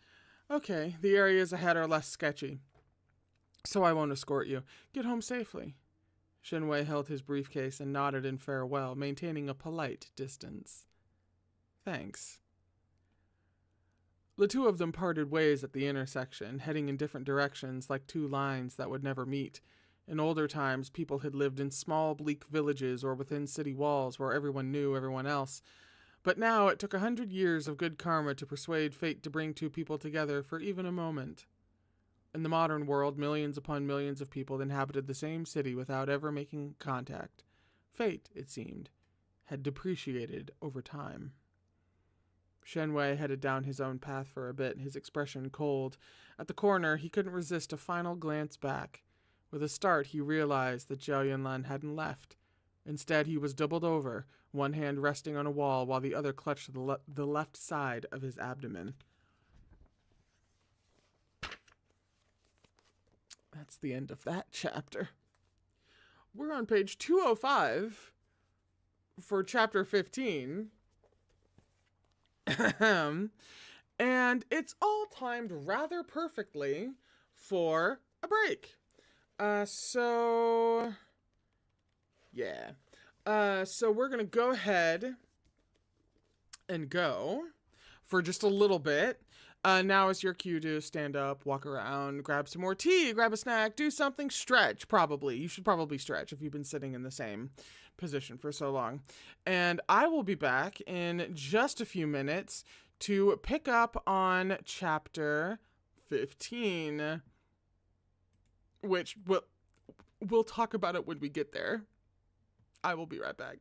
"Okay, the areas ahead are less sketchy, so I won't escort you. Get home safely." Shen Wei held his briefcase and nodded in farewell, maintaining a polite distance. "Thanks." The two of them parted ways at the intersection, heading in different directions like two lines that would never meet. In older times, people had lived in small, bleak villages or within city walls where everyone knew everyone else. But now it took 100 years of good karma to persuade fate to bring two people together for even a moment. In the modern world, millions upon millions of people inhabited the same city without ever making contact. Fate, it seemed, had depreciated over time. Shen Wei headed down his own path for a bit, his expression cold. At the corner, he couldn't resist a final glance back. With a start, he realized that Zhao Yunlan hadn't left. Instead, he was doubled over, one hand resting on a wall while the other clutched the left side of his abdomen. That's the end of that chapter. We're on page 205 for chapter 15. And it's all timed rather perfectly for a break. So we're going to go ahead and go for just a little bit. Now is your cue to stand up, walk around, grab some more tea, grab a snack, do something, stretch, probably. You should probably stretch if you've been sitting in the same position for so long. And I will be back in just a few minutes to pick up on chapter 15, which we'll talk about it when we get there. I will be right back.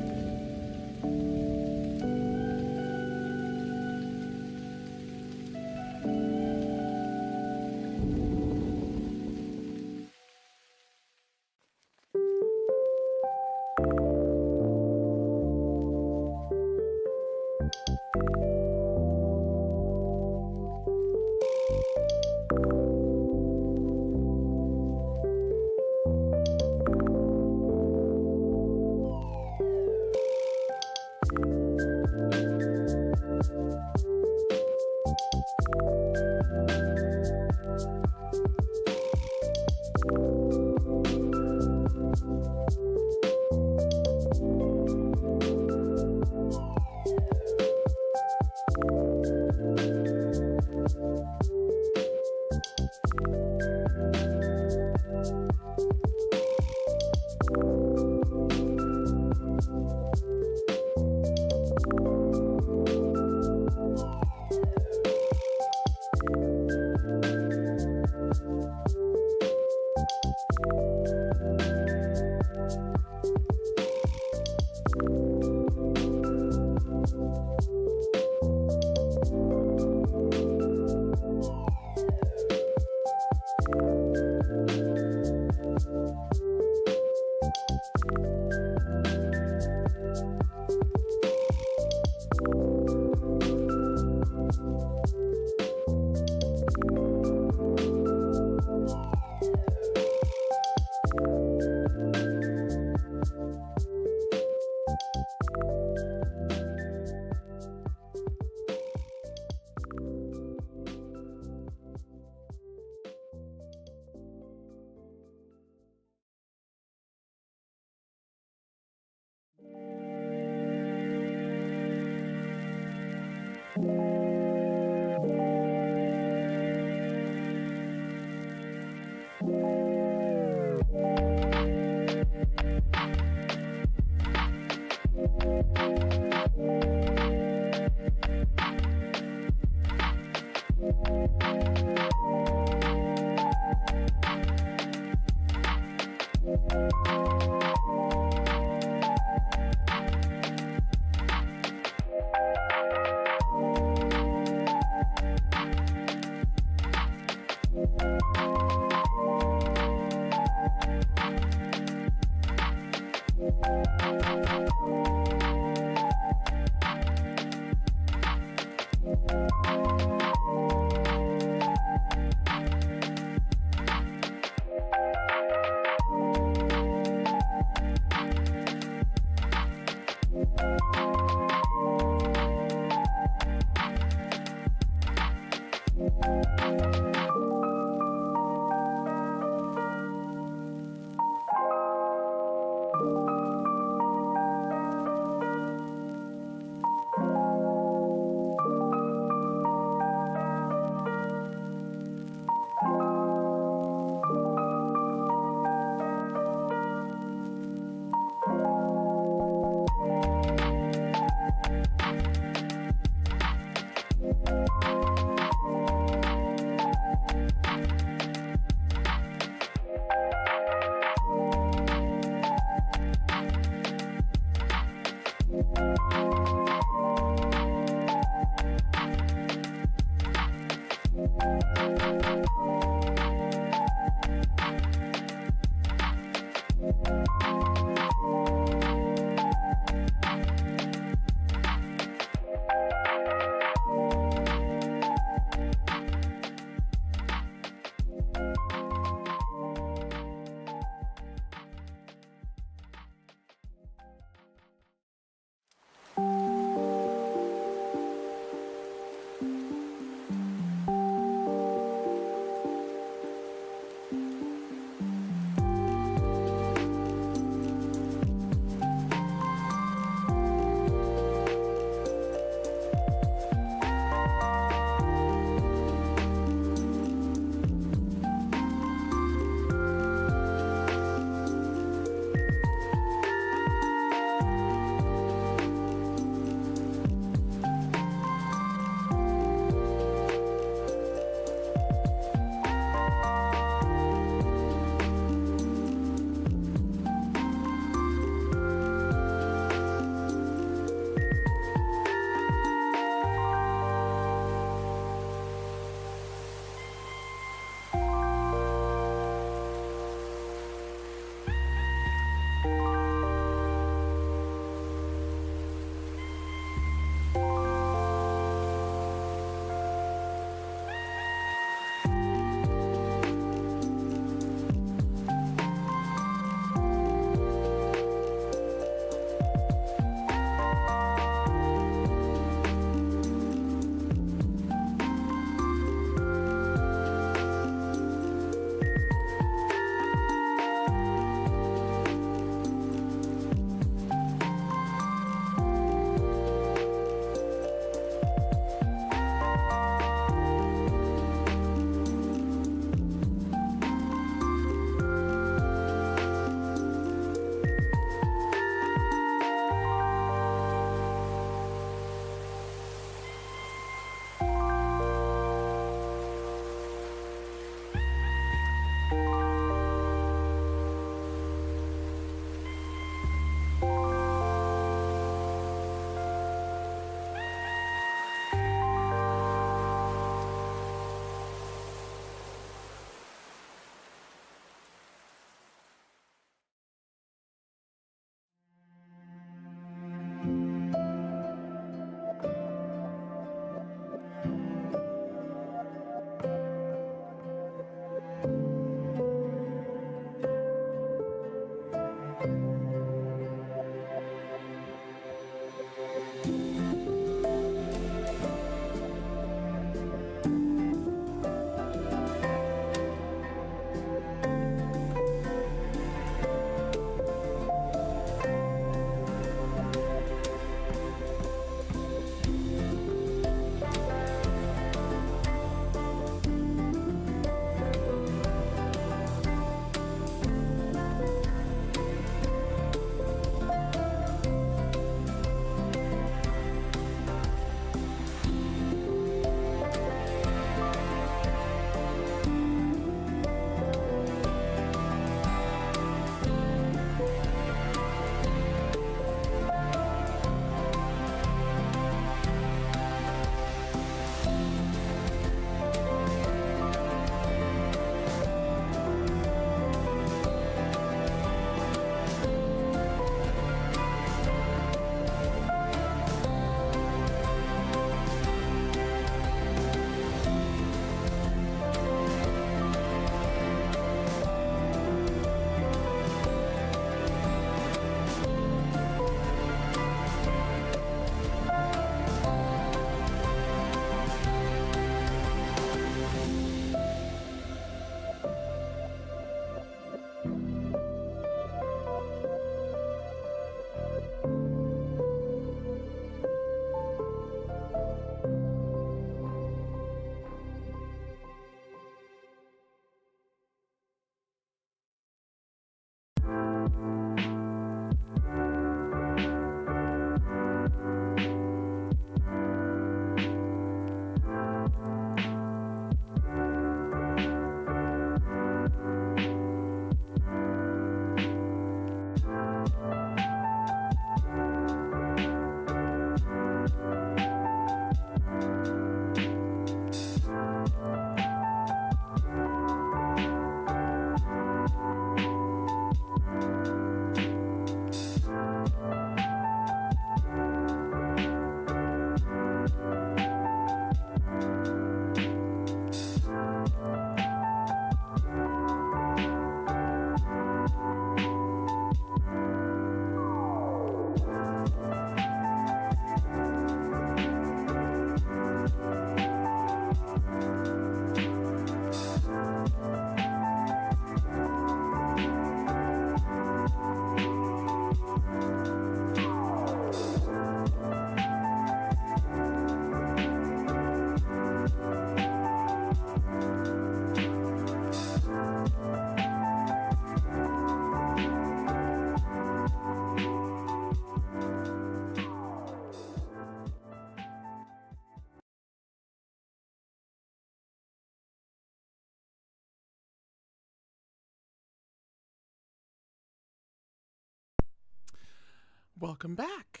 Welcome back.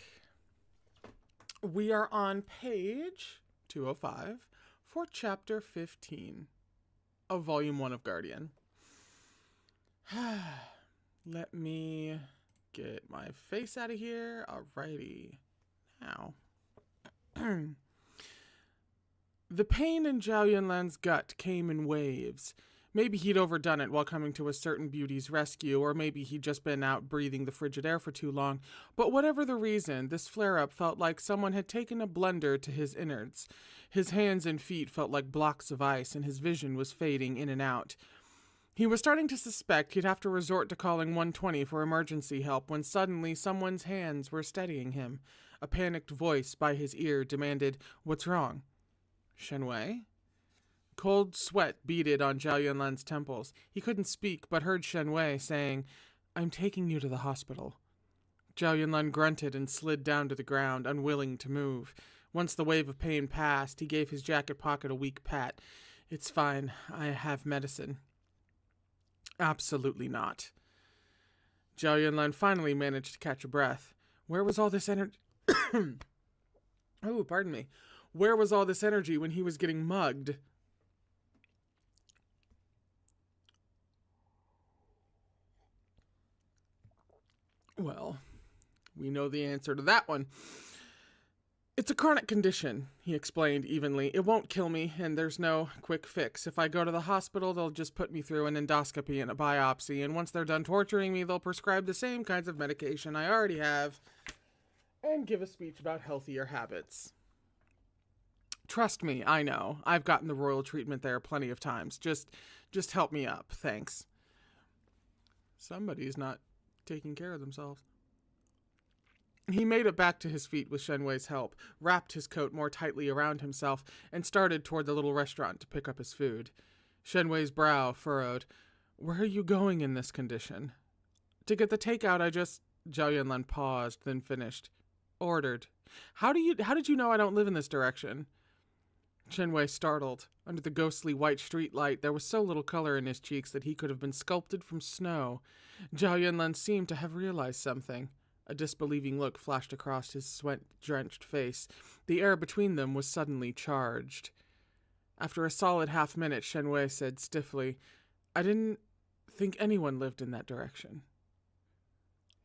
We are on page 205 for chapter 15 of volume 1 of Guardian. Let me get my face out of here. Alrighty. Now. The pain in Zhao Yunlan's gut came in waves. Maybe he'd overdone it while coming to a certain beauty's rescue, or maybe he'd just been out breathing the frigid air for too long. But whatever the reason, this flare-up felt like someone had taken a blender to his innards. His hands and feet felt like blocks of ice, and his vision was fading in and out. He was starting to suspect he'd have to resort to calling 120 for emergency help when suddenly someone's hands were steadying him. A panicked voice by his ear demanded, "What's wrong?" Shen Wei? Cold sweat beaded on Zhao Yunlan's temples. He couldn't speak, but heard Shen Wei saying, "I'm taking you to the hospital." Zhao Yunlan grunted and slid down to the ground, unwilling to move. Once the wave of pain passed, he gave his jacket pocket a weak pat. "It's fine. I have medicine." "Absolutely not." Zhao Yunlan finally managed to catch a breath. Where was all this energy? Oh, pardon me. Where was all this energy when he was getting mugged? Well, we know the answer to that one. "It's a chronic condition," he explained evenly. "It won't kill me, and there's no quick fix. If I go to the hospital, they'll just put me through an endoscopy and a biopsy, and once they're done torturing me, they'll prescribe the same kinds of medication I already have and give a speech about healthier habits. Trust me, I know. I've gotten the royal treatment there plenty of times. Just help me up, thanks." Somebody's not taking care of themselves. He made it back to his feet with Shen Wei's help, wrapped his coat more tightly around himself, and started toward the little restaurant to pick up his food. Shen Wei's brow furrowed. "Where are you going in this condition?" "To get the takeout Zhao Yunlan paused, then finished. "Ordered." How did you know I don't live in this direction?" Shen Wei startled. Under the ghostly white street light, there was so little color in his cheeks that he could have been sculpted from snow. Zhao Yunlan seemed to have realized something. A disbelieving look flashed across his sweat-drenched face. The air between them was suddenly charged. After a solid half-minute, Shen Wei said stiffly, "I didn't think anyone lived in that direction."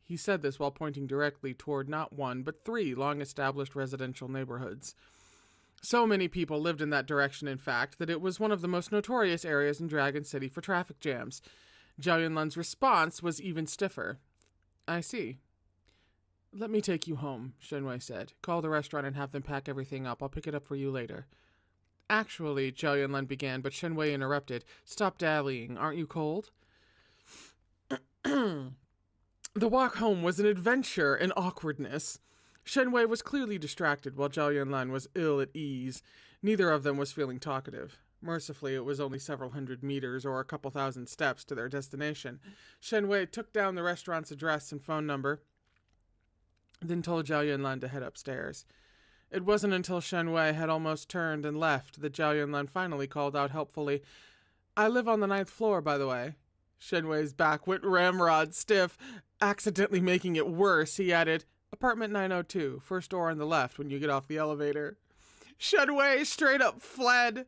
He said this while pointing directly toward not one, but 3 long-established residential neighborhoods. So many people lived in that direction, in fact, that it was one of the most notorious areas in Dragon City for traffic jams. Zhao Yunlan's response was even stiffer. "I see." "Let me take you home," Shen Wei said. "Call the restaurant and have them pack everything up. I'll pick it up for you later." "Actually," Zhao Yunlan began, but Shen Wei interrupted. "Stop dallying. Aren't you cold?" The walk home was an adventure in awkwardness. Shen Wei was clearly distracted while Zhao Yunlan was ill at ease. Neither of them was feeling talkative. Mercifully, it was only several hundred meters or a couple thousand steps to their destination. Shen Wei took down the restaurant's address and phone number, then told Zhao Yunlan to head upstairs. It wasn't until Shen Wei had almost turned and left that Zhao Yunlan finally called out helpfully, "I live on the 9th floor, by the way." Shen Wei's back went ramrod stiff. Accidentally making it worse, he added, "Apartment 902, first door on the left when you get off the elevator." Shen Wei straight up fled.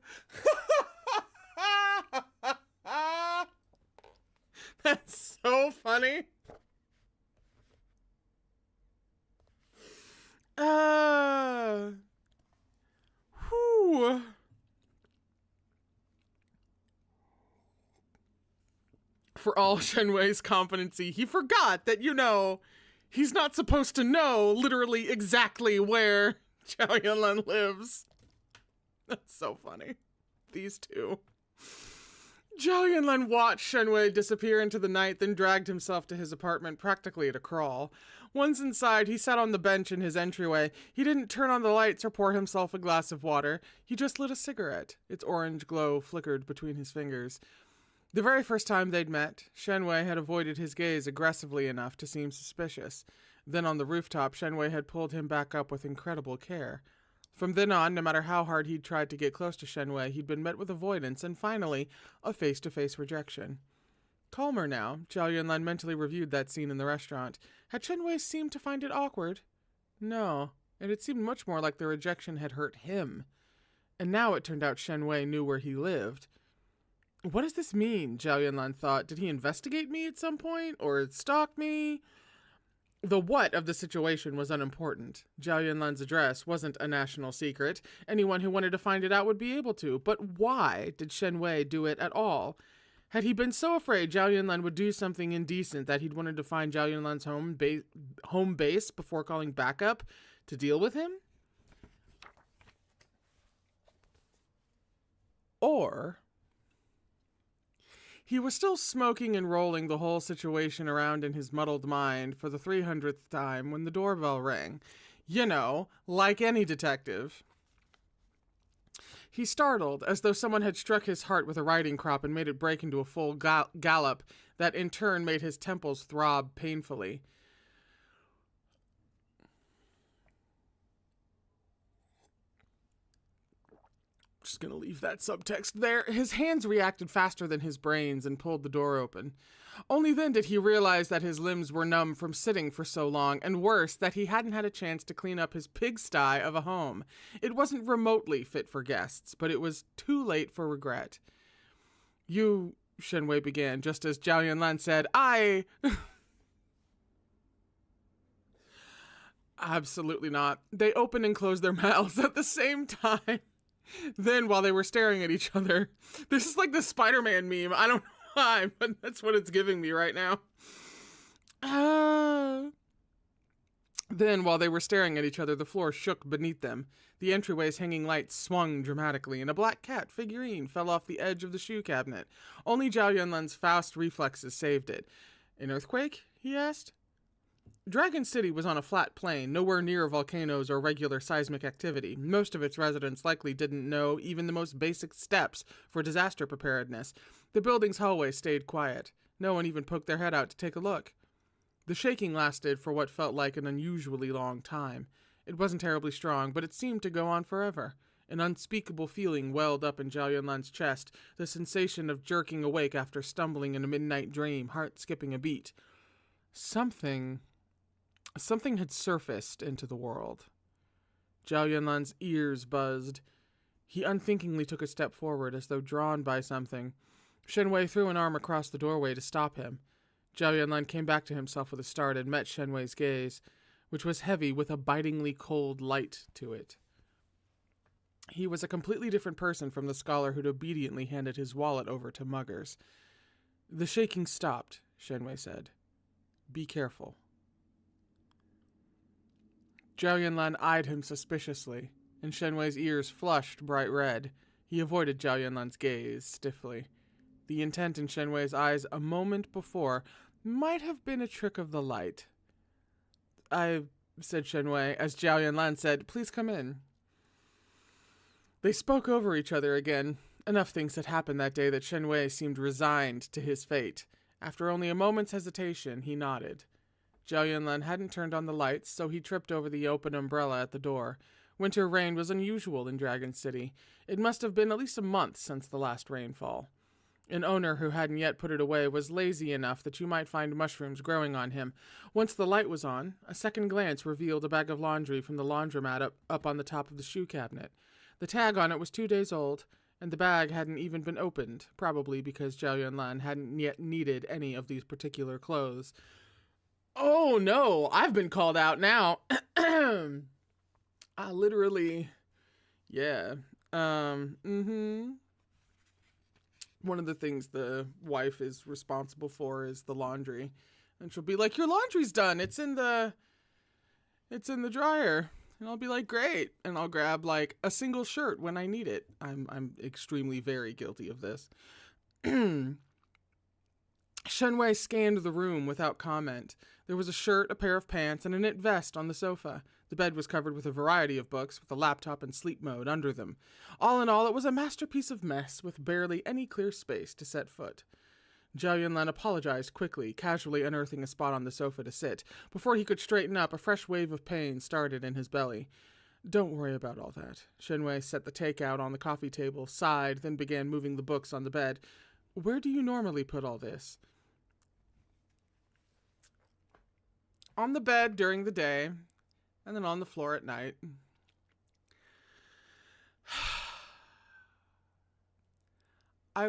That's so funny. Whew. For all Shen Wei's competency, he forgot that, he's not supposed to know literally exactly where Zhao Yunlan lives. That's so funny. These two. Zhao Yunlan watched Shen Wei disappear into the night, then dragged himself to his apartment practically at a crawl. Once inside, he sat on the bench in his entryway. He didn't turn on the lights or pour himself a glass of water. He just lit a cigarette. Its orange glow flickered between his fingers. The very first time they'd met, Shen Wei had avoided his gaze aggressively enough to seem suspicious. Then on the rooftop, Shen Wei had pulled him back up with incredible care. From then on, no matter how hard he'd tried to get close to Shen Wei, he'd been met with avoidance and finally, a face-to-face rejection. Calmer now, Zhao Yunlan mentally reviewed that scene in the restaurant. Had Shen Wei seemed to find it awkward? No, and it seemed much more like the rejection had hurt him. And now it turned out Shen Wei knew where he lived. What does this mean? Zhao Yunlan thought. Did he investigate me at some point? Or stalk me? The what of the situation was unimportant. Zhao Yunlan's address wasn't a national secret. Anyone who wanted to find it out would be able to. But why did Shen Wei do it at all? Had he been so afraid Zhao Yunlan would do something indecent that he'd wanted to find Zhao Yunlan's home base before calling backup to deal with him? Or he was still smoking and rolling the whole situation around in his muddled mind for the 300th time when the doorbell rang. You know, like any detective. He startled, as though someone had struck his heart with a riding crop and made it break into a full gallop that in turn made his temples throb painfully. Just gonna leave that subtext there. His hands reacted faster than his brains and pulled the door open. Only then did he realize that his limbs were numb from sitting for so long, and worse, that he hadn't had a chance to clean up his pigsty of a home. It wasn't remotely fit for guests, but it was too late for regret. You, Shen Wei began, just as Zhao Yunlan said, I... Absolutely not. They opened and closed their mouths at the same time. Then, while they were staring at each other, this is like the Spider-Man meme. I don't know why, but that's what it's giving me right now. Then, while they were staring at each other, the floor shook beneath them. The entryway's hanging lights swung dramatically, and a black cat figurine fell off the edge of the shoe cabinet. Only Zhao Yunlan's fast reflexes saved it. An earthquake? He asked. Dragon City was on a flat plain, nowhere near volcanoes or regular seismic activity. Most of its residents likely didn't know even the most basic steps for disaster preparedness. The building's hallway stayed quiet. No one even poked their head out to take a look. The shaking lasted for what felt like an unusually long time. It wasn't terribly strong, but it seemed to go on forever. An unspeakable feeling welled up in Zhao Yunlan's chest, the sensation of jerking awake after stumbling in a midnight dream, heart skipping a beat. Something had surfaced into the world. Zhao Yunlan's ears buzzed. He unthinkingly took a step forward, as though drawn by something. Shen Wei threw an arm across the doorway to stop him. Zhao Yunlan came back to himself with a start and met Shen Wei's gaze, which was heavy with a bitingly cold light to it. He was a completely different person from the scholar who'd obediently handed his wallet over to muggers. The shaking stopped, Shen Wei said. Be careful. Zhao Yunlan eyed him suspiciously, and Shen Wei's ears flushed bright red. He avoided Zhao Yunlan's gaze stiffly. The intent in Shen Wei's eyes a moment before might have been a trick of the light. Said Shen Wei, as Zhao Yunlan said, please come in. They spoke over each other again. Enough things had happened that day that Shen Wei seemed resigned to his fate. After only a moment's hesitation, he nodded. Zhao Yunlan hadn't turned on the lights, so he tripped over the open umbrella at the door. Winter rain was unusual in Dragon City. It must have been at least a month since the last rainfall. An owner who hadn't yet put it away was lazy enough that you might find mushrooms growing on him. Once the light was on, a second glance revealed a bag of laundry from the laundromat up on the top of the shoe cabinet. The tag on it was 2 days old, and the bag hadn't even been opened, probably because Zhao Yunlan hadn't yet needed any of these particular clothes. Oh no, I've been called out now. Literally, yeah. One of the things the wife is responsible for is the laundry. And she'll be like, your laundry's done. It's in the dryer. And I'll be like, great. And I'll grab like a single shirt when I need it. I'm extremely very guilty of this. Shen Wei scanned the room without comment. There was a shirt, a pair of pants, and a knit vest on the sofa. The bed was covered with a variety of books, with a laptop in sleep mode under them. All in all, it was a masterpiece of mess, with barely any clear space to set foot. Zhao Yunlan apologized quickly, casually unearthing a spot on the sofa to sit. Before he could straighten up, a fresh wave of pain started in his belly. Don't worry about all that. Shen Wei set the takeout on the coffee table, sighed, then began moving the books on the bed. Where do you normally put all this? On the bed during the day, and then on the floor at night. I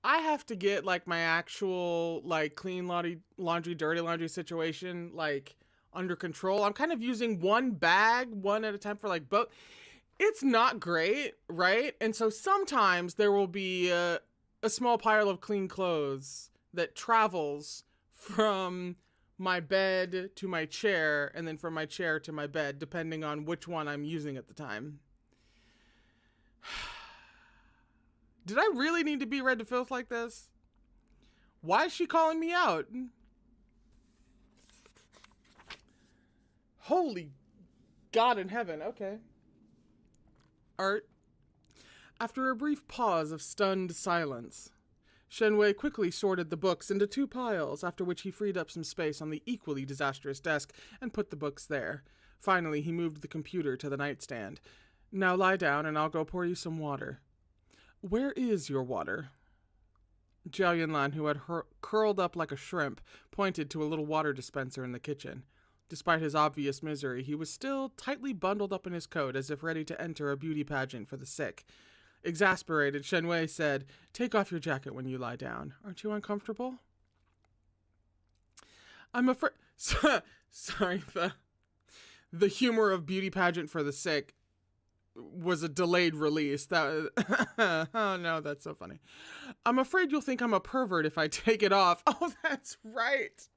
have to get like my actual like clean laundry, dirty laundry situation like under control. I'm kind of using one bag, one at a time for like both. It's not great, right? And so sometimes there will be a small pile of clean clothes that travels from my bed to my chair and then from my chair to my bed, depending on which one I'm using at the time. Did I really need to be read to filth like this? Why is she calling me out? Holy God in heaven. Okay. Art. After a brief pause of stunned silence, Shenwei quickly sorted the books into 2 piles, after which he freed up some space on the equally disastrous desk and put the books there. Finally, he moved the computer to the nightstand. Now lie down and I'll go pour you some water. Where is your water? Zhao Yunlan, who had curled up like a shrimp, pointed to a little water dispenser in the kitchen. Despite his obvious misery, he was still tightly bundled up in his coat as if ready to enter a beauty pageant for the sick. Exasperated, Shenwei said, "Take off your jacket when you lie down. Aren't you uncomfortable?" I'm afraid... Sorry, the humor of beauty pageant for the sick was a delayed release. Oh no, that's so funny. I'm afraid you'll think I'm a pervert if I take it off. Oh, that's right.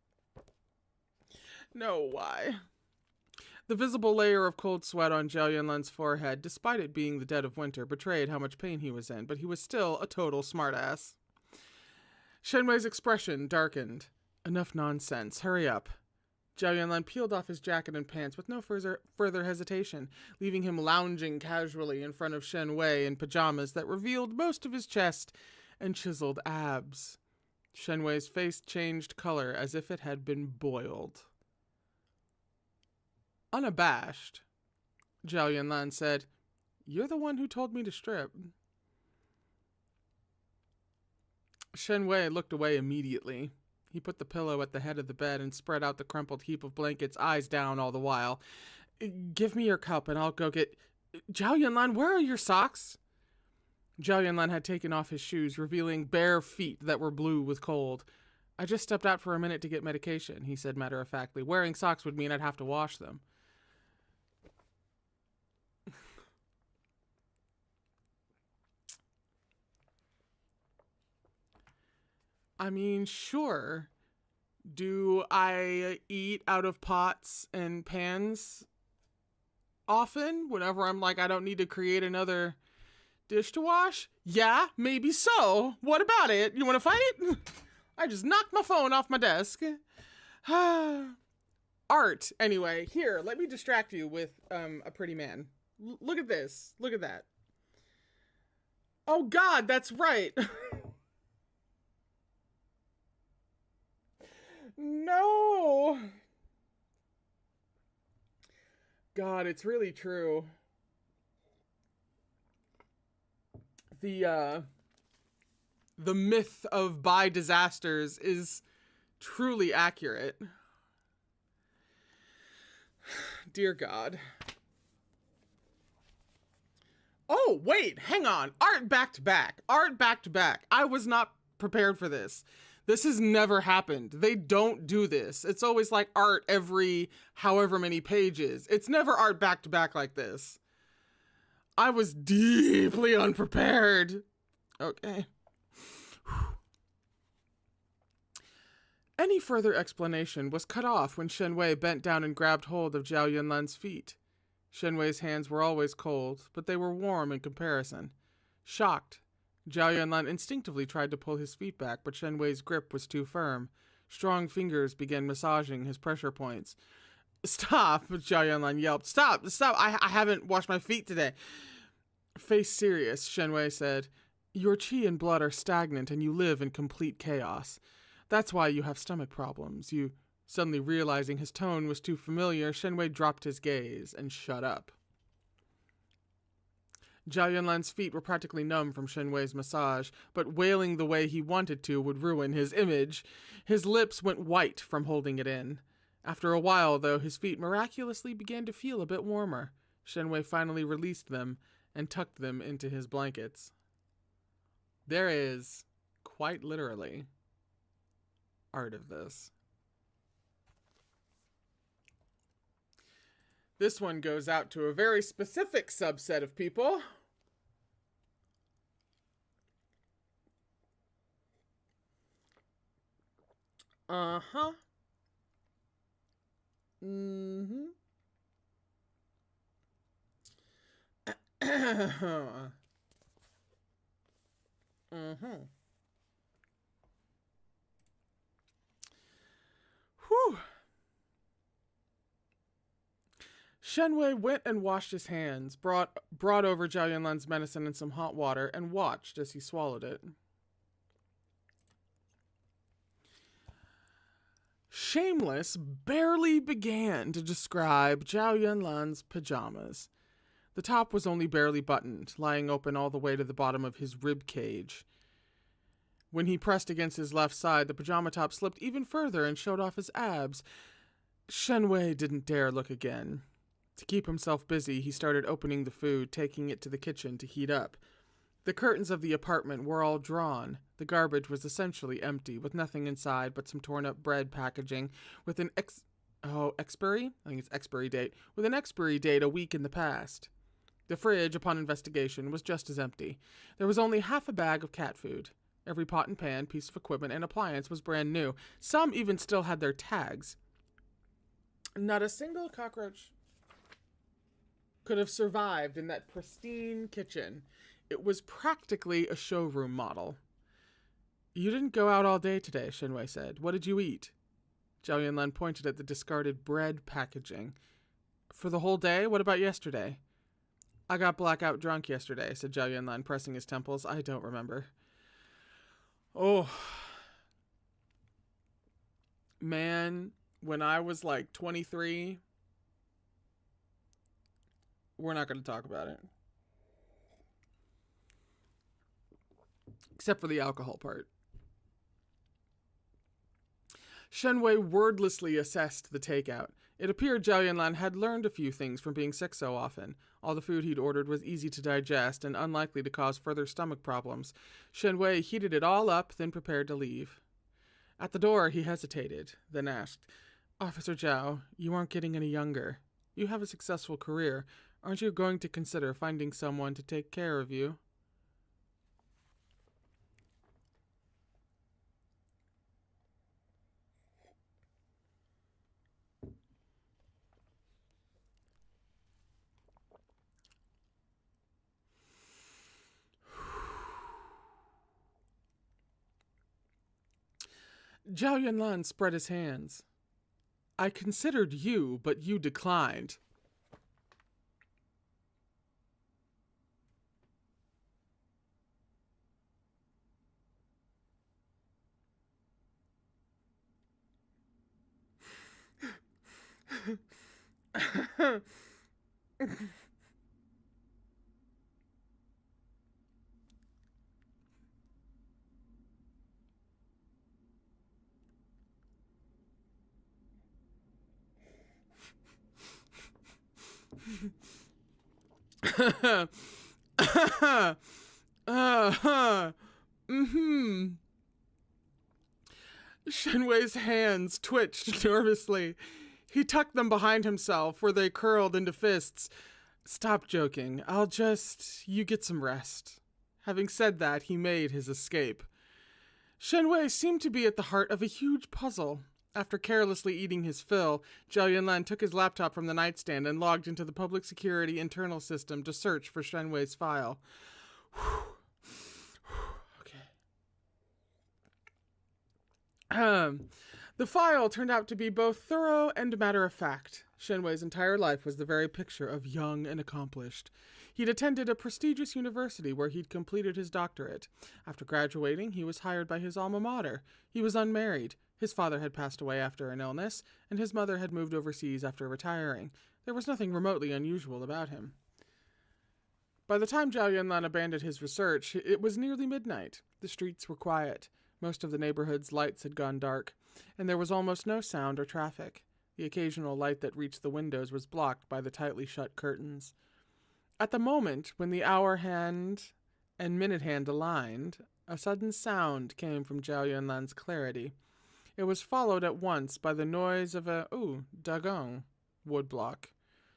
No, why? The visible layer of cold sweat on Zhao Yunlan's forehead, despite it being the dead of winter, betrayed how much pain he was in, but he was still a total smartass. Shenwei's expression darkened. Enough nonsense. Hurry up. Zhao Yunlan peeled off his jacket and pants with no further hesitation, leaving him lounging casually in front of Shenwei in pajamas that revealed most of his chest and chiseled abs. Shenwei's face changed color as if it had been boiled. Unabashed, Zhao Yunlan said, "You're the one who told me to strip." Shenwei looked away immediately. He put the pillow at the head of the bed and spread out the crumpled heap of blankets, eyes down all the while. "Give me your cup and I'll go get... Zhao Yunlan, where are your socks?" Zhao Yunlan had taken off his shoes, revealing bare feet that were blue with cold. "I just stepped out for a minute to get medication," he said matter-of-factly. "Wearing socks would mean I'd have to wash them." I mean, sure. Do I eat out of pots and pans often? Whenever I'm like, I don't need to create another dish to wash? Yeah, maybe so. What about it? You want to fight? I just knocked my phone off my desk. Art, anyway. Here, let me distract you with a pretty man. Look at this. Look at that. Oh, God, that's right. No. God, it's really true. The myth of bi disasters is truly accurate. Dear God. Oh, wait, hang on. Art back to back. Art back to back. I was not prepared for this. This has never happened. They don't do this. It's always like art every however many pages. It's never art back to back like this. I was deeply unprepared. Okay. Any further explanation was cut off when Shenwei bent down and grabbed hold of Zhao Yunlan's feet. Shenwei's hands were always cold, but they were warm in comparison. Shocked, Zhao Yunlan instinctively tried to pull his feet back, but Shenwei's grip was too firm. Strong fingers began massaging his pressure points. "Stop," Zhao Yunlan yelped. Stop! I haven't washed my feet today." Face serious, Shenwei said, "Your qi and blood are stagnant and you live in complete chaos. That's why you have stomach problems." Suddenly realizing his tone was too familiar, Shenwei dropped his gaze and shut up. Zhao Yunlan's feet were practically numb from Shenwei's massage, but wailing the way he wanted to would ruin his image. His lips went white from holding it in. After a while, though, his feet miraculously began to feel a bit warmer. Shenwei finally released them and tucked them into his blankets. There is, quite literally, art of this. This one goes out to a very specific subset of people. Uh-huh. Mm-hmm. Mm-hmm. Whew. Shenwei went and washed his hands, brought over Zhao Yunlan's medicine in some hot water, and watched as he swallowed it. Shameless barely began to describe Zhao Yunlan's pajamas. The top was only barely buttoned, lying open all the way to the bottom of his rib cage. When he pressed against his left side, the pajama top slipped even further and showed off his abs. Shenwei didn't dare look again. To keep himself busy, he started opening the food, taking it to the kitchen to heat up. The curtains of the apartment were all drawn. The garbage was essentially empty, with nothing inside but some torn-up bread packaging with an expiry? I think it's expiry date. With an expiry date a week in the past. The fridge, upon investigation, was just as empty. There was only half a bag of cat food. Every pot and pan, piece of equipment, and appliance was brand new. Some even still had their tags. Not a single cockroach could have survived in that pristine kitchen. It was practically a showroom model. You didn't go out all day today, Shenwei said. What did you eat? Zhao Yunlan pointed at the discarded bread packaging. For the whole day? What about yesterday? I got blackout drunk yesterday, said Zhao Yunlan, pressing his temples. I don't remember. Oh. Man, when I was like 23, we're not going to talk about it. Except for the alcohol part. Shenwei wordlessly assessed the takeout. It appeared Zhao Yunlan had learned a few things from being sick so often. All the food he'd ordered was easy to digest and unlikely to cause further stomach problems. Shenwei heated it all up, then prepared to leave. At the door, he hesitated, then asked, Officer Zhao, you aren't getting any younger. You have a successful career. Aren't you going to consider finding someone to take care of you? Zhao Yunlan spread his hands. I considered you, but you declined. Shenwei's hands twitched nervously. He tucked them behind himself, where they curled into fists. Stop joking. You get some rest. Having said that, he made his escape. Shenwei seemed to be at the heart of a huge puzzle. After carelessly eating his fill, Zhao Yunlan took his laptop from the nightstand and logged into the public security internal system to search for Shenwei's file. Okay. The file turned out to be both thorough and matter-of-fact. Shenwei's entire life was the very picture of young and accomplished. He'd attended a prestigious university where he'd completed his doctorate. After graduating, he was hired by his alma mater. He was unmarried. His father had passed away after an illness, and his mother had moved overseas after retiring. There was nothing remotely unusual about him. By the time Zhao Yunlan abandoned his research, it was nearly midnight. The streets were quiet. Most of the neighborhood's lights had gone dark, and there was almost no sound or traffic. The occasional light that reached the windows was blocked by the tightly shut curtains. At the moment when the hour hand and minute hand aligned, a sudden sound came from Zhao Yunlan's clarity. It was followed at once by the noise of a dagong woodblock,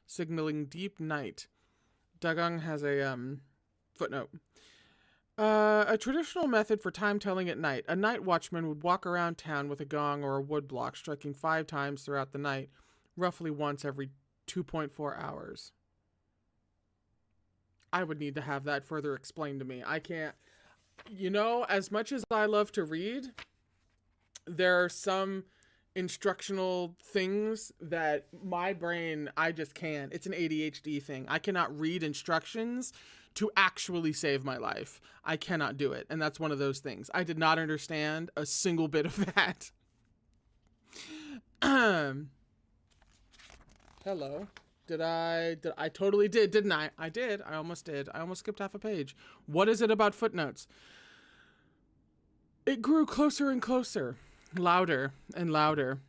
signaling deep night. Dagong has a footnote. A traditional method for time telling at night. A night watchman would walk around town with a gong or a woodblock, striking 5 times throughout the night, roughly once every 2.4 hours. I would need to have that further explained to me. I can't. As much as I love to read, there are some instructional things that my brain, I just can't. It's an ADHD thing. I cannot read instructions to actually save my life. I cannot do it. And that's one of those things. I did not understand a single bit of that. Hello. I totally did, didn't I? I did. I almost did. I almost skipped half a page. What is it about footnotes? It grew closer and closer, louder and louder.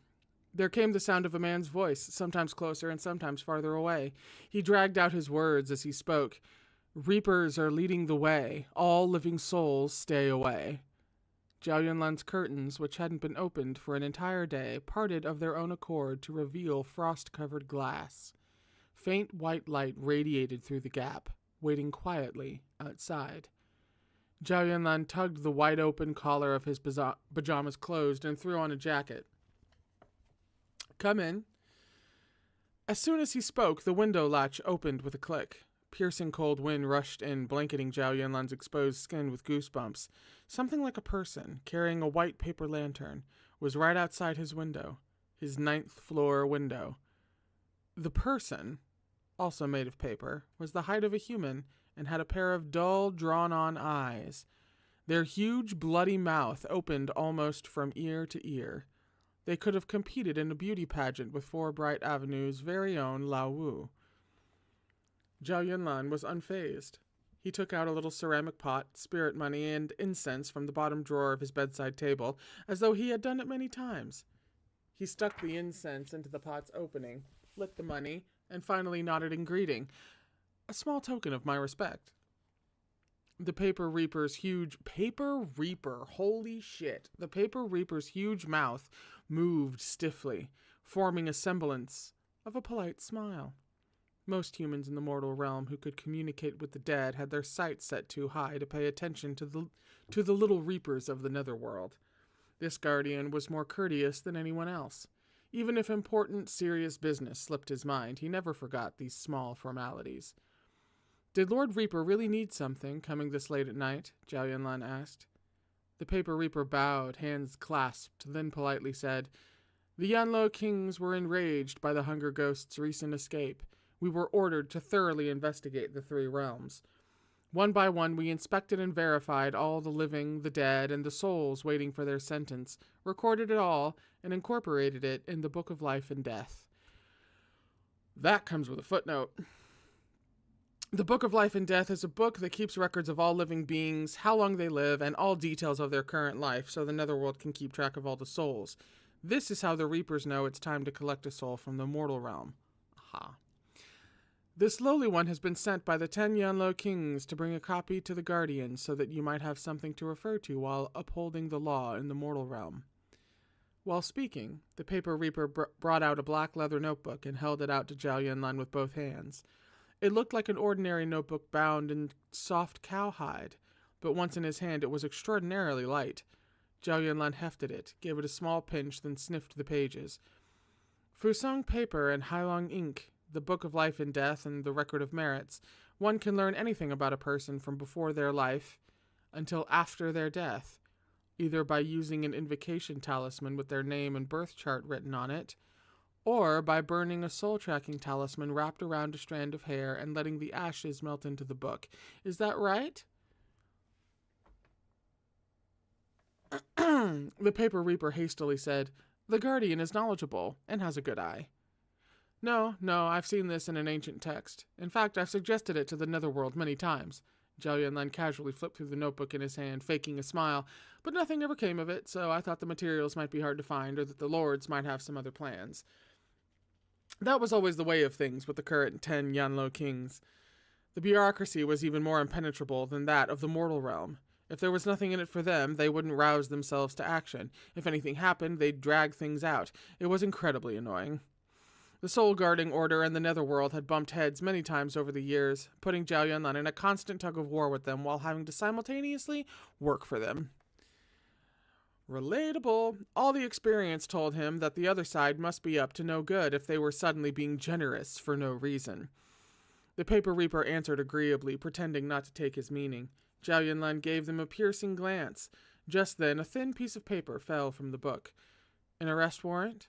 There came the sound of a man's voice, sometimes closer and sometimes farther away. He dragged out his words as he spoke. Reapers are leading the way. All living souls stay away. Zhao Yunlan's curtains, which hadn't been opened for an entire day, parted of their own accord to reveal frost-covered glass. Faint white light radiated through the gap, waiting quietly outside. Zhao Yunlan tugged the wide-open collar of his pajamas closed and threw on a jacket. Come in. As soon as he spoke, the window latch opened with a click. Piercing cold wind rushed in, blanketing Zhao Yunlan's exposed skin with goosebumps. Something like a person, carrying a white paper lantern, was right outside his window, his 9th floor window. The person, also made of paper, was the height of a human and had a pair of dull, drawn-on eyes. Their huge, bloody mouth opened almost from ear to ear. They could have competed in a beauty pageant with 4 Bright Avenue's very own Lao Wu. Zhao Yunlan was unfazed. He took out a little ceramic pot, spirit money, and incense from the bottom drawer of his bedside table, as though he had done it many times. He stuck the incense into the pot's opening, lit the money, and finally nodded in greeting. A small token of my respect. The Paper Reaper's huge mouth moved stiffly, forming a semblance of a polite smile. Most humans in the mortal realm who could communicate with the dead had their sights set too high to pay attention to the little reapers of the Netherworld. This guardian was more courteous than anyone else. Even if important, serious business slipped his mind, he never forgot these small formalities. Did Lord Reaper really need something, coming this late at night? Zhao Yunlan asked. The Paper Reaper bowed, hands clasped, then politely said, The Yanlo kings were enraged by the Hunger Ghost's recent escape. We were ordered to thoroughly investigate the 3 realms. One by one, we inspected and verified all the living, the dead, and the souls waiting for their sentence, recorded it all, and incorporated it in the Book of Life and Death. That comes with a footnote. The Book of Life and Death is a book that keeps records of all living beings, how long they live, and all details of their current life, so the Netherworld can keep track of all the souls. This is how the Reapers know it's time to collect a soul from the mortal realm. Aha. This lowly one has been sent by the 10 Yanlo kings to bring a copy to the Guardians so that you might have something to refer to while upholding the law in the mortal realm. While speaking, the Paper Reaper brought out a black leather notebook and held it out to Zhao Yunlan with both hands. It looked like an ordinary notebook bound in soft cowhide, but once in his hand it was extraordinarily light. Zhao Yunlan hefted it, gave it a small pinch, then sniffed the pages. Fusang paper and Hailong ink, the Book of Life and Death, and the Record of Merits. One can learn anything about a person from before their life until after their death, either by using an invocation talisman with their name and birth chart written on it, or by burning a soul-tracking talisman wrapped around a strand of hair and letting the ashes melt into the book. Is that right? The Paper Reaper hastily said, The Guardian is knowledgeable and has a good eye. No, I've seen this in an ancient text. In fact, I've suggested it to the Netherworld many times. Zhao Yunlan casually flipped through the notebook in his hand, faking a smile, but nothing ever came of it, so I thought the materials might be hard to find or that the lords might have some other plans. That was always the way of things with the current 10 Yanlo kings. The bureaucracy was even more impenetrable than that of the mortal realm. If there was nothing in it for them, they wouldn't rouse themselves to action. If anything happened, they'd drag things out. It was incredibly annoying. The Soul Guarding Order and the Netherworld had bumped heads many times over the years, putting Zhao Yunlan in a constant tug of war with them while having to simultaneously work for them. Relatable. All the experience told him that the other side must be up to no good if they were suddenly being generous for no reason. The Paper Reaper answered agreeably, pretending not to take his meaning. Zhao Yunlan gave them a piercing glance. Just then, a thin piece of paper fell from the book. An arrest warrant?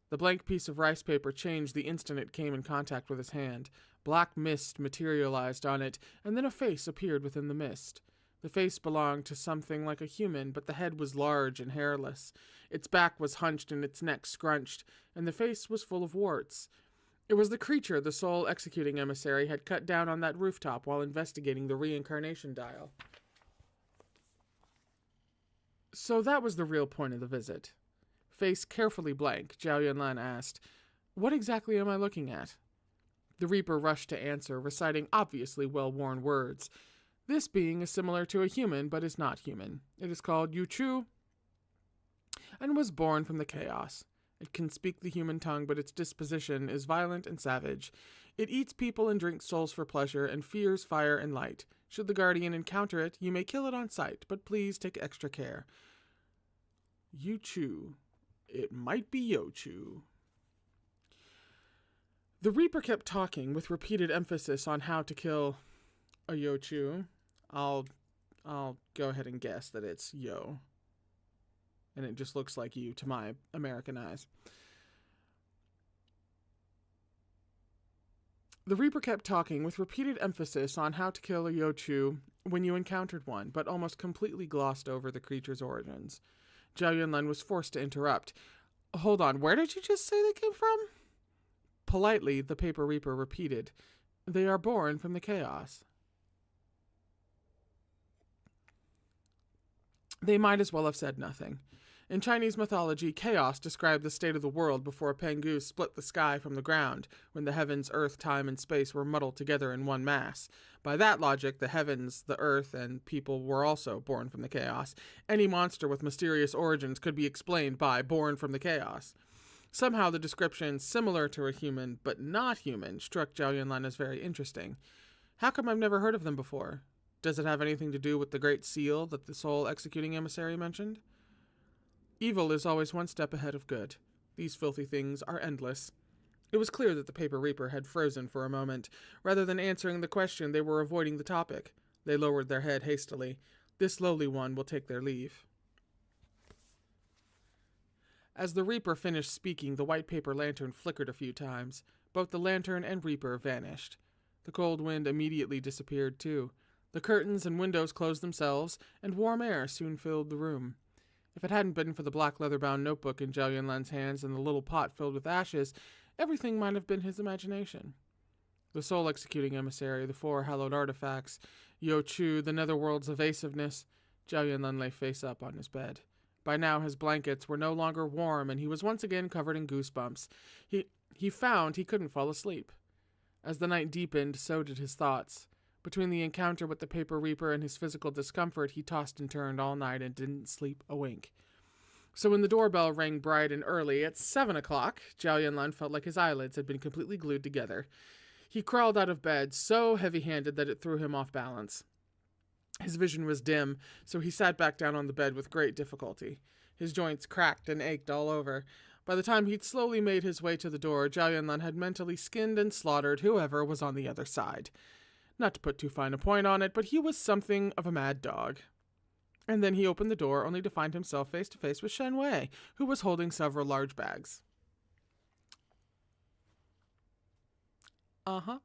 The blank piece of rice paper changed the instant it came in contact with his hand. Black mist materialized on it, and then a face appeared within the mist. The face belonged to something like a human, but the head was large and hairless. Its back was hunched and its neck scrunched, and the face was full of warts. It was the creature the Soul Executing Emissary had cut down on that rooftop while investigating the reincarnation dial. So that was the real point of the visit. Face carefully blank, Zhao Yunlan asked, "What exactly am I looking at?" The Reaper rushed to answer, reciting obviously well-worn words. This being is similar to a human, but is not human. It is called Yu Chu, and was born from the chaos. It can speak the human tongue, but its disposition is violent and savage. It eats people and drinks souls for pleasure, and fears fire and light. Should the Guardian encounter it, you may kill it on sight, but please take extra care. Yu Chu. It might be Yo Chu. The Reaper kept talking, with repeated emphasis on how to kill a Yo Chu. I'll go ahead and guess that it's Yo. And it just looks like you to my American eyes. The Reaper kept talking with repeated emphasis on how to kill a Yo Chu when you encountered one, but almost completely glossed over the creature's origins. Zhao Yunlan was forced to interrupt. Hold on, where did you just say they came from? Politely, the Paper Reaper repeated, "They are born from the chaos." They might as well have said nothing. In Chinese mythology, chaos described the state of the world before Pengu split the sky from the ground, when the heavens, earth, time, and space were muddled together in one mass. By that logic, the heavens, the earth, and people were also born from the chaos. Any monster with mysterious origins could be explained by born from the chaos. Somehow the description, similar to a human, but not human, struck Zhao Yunlan as very interesting. How come I've never heard of them before? Does it have anything to do with the Great Seal that the Soul Executing Emissary mentioned? Evil is always one step ahead of good. These filthy things are endless. It was clear that the Paper Reaper had frozen for a moment. Rather than answering the question, they were avoiding the topic. They lowered their head hastily. This lowly one will take their leave. As the Reaper finished speaking, the white paper lantern flickered a few times. Both the lantern and Reaper vanished. The cold wind immediately disappeared, too. The curtains and windows closed themselves, and warm air soon filled the room. If it hadn't been for the black leather-bound notebook in Zhao Yunlan's hands and the little pot filled with ashes, everything might have been his imagination. The Soul Executing Emissary, the 4 hallowed artifacts, Yo Chu, the Netherworld's evasiveness. Zhao Yunlan lay face up on his bed. By now his blankets were no longer warm, and he was once again covered in goosebumps. He found he couldn't fall asleep. As the night deepened, so did his thoughts. Between the encounter with the Paper Reaper and his physical discomfort, he tossed and turned all night and didn't sleep a wink. So when the doorbell rang bright and early at 7 o'clock, Zhao Yunlan felt like his eyelids had been completely glued together. He crawled out of bed, so heavy-handed that it threw him off balance. His vision was dim, so he sat back down on the bed with great difficulty. His joints cracked and ached all over. By the time he'd slowly made his way to the door, Zhao Yunlan had mentally skinned and slaughtered whoever was on the other side. Not to put too fine a point on it, but he was something of a mad dog. And then he opened the door, only to find himself face to face with Shen, who was holding several large bags. Zhao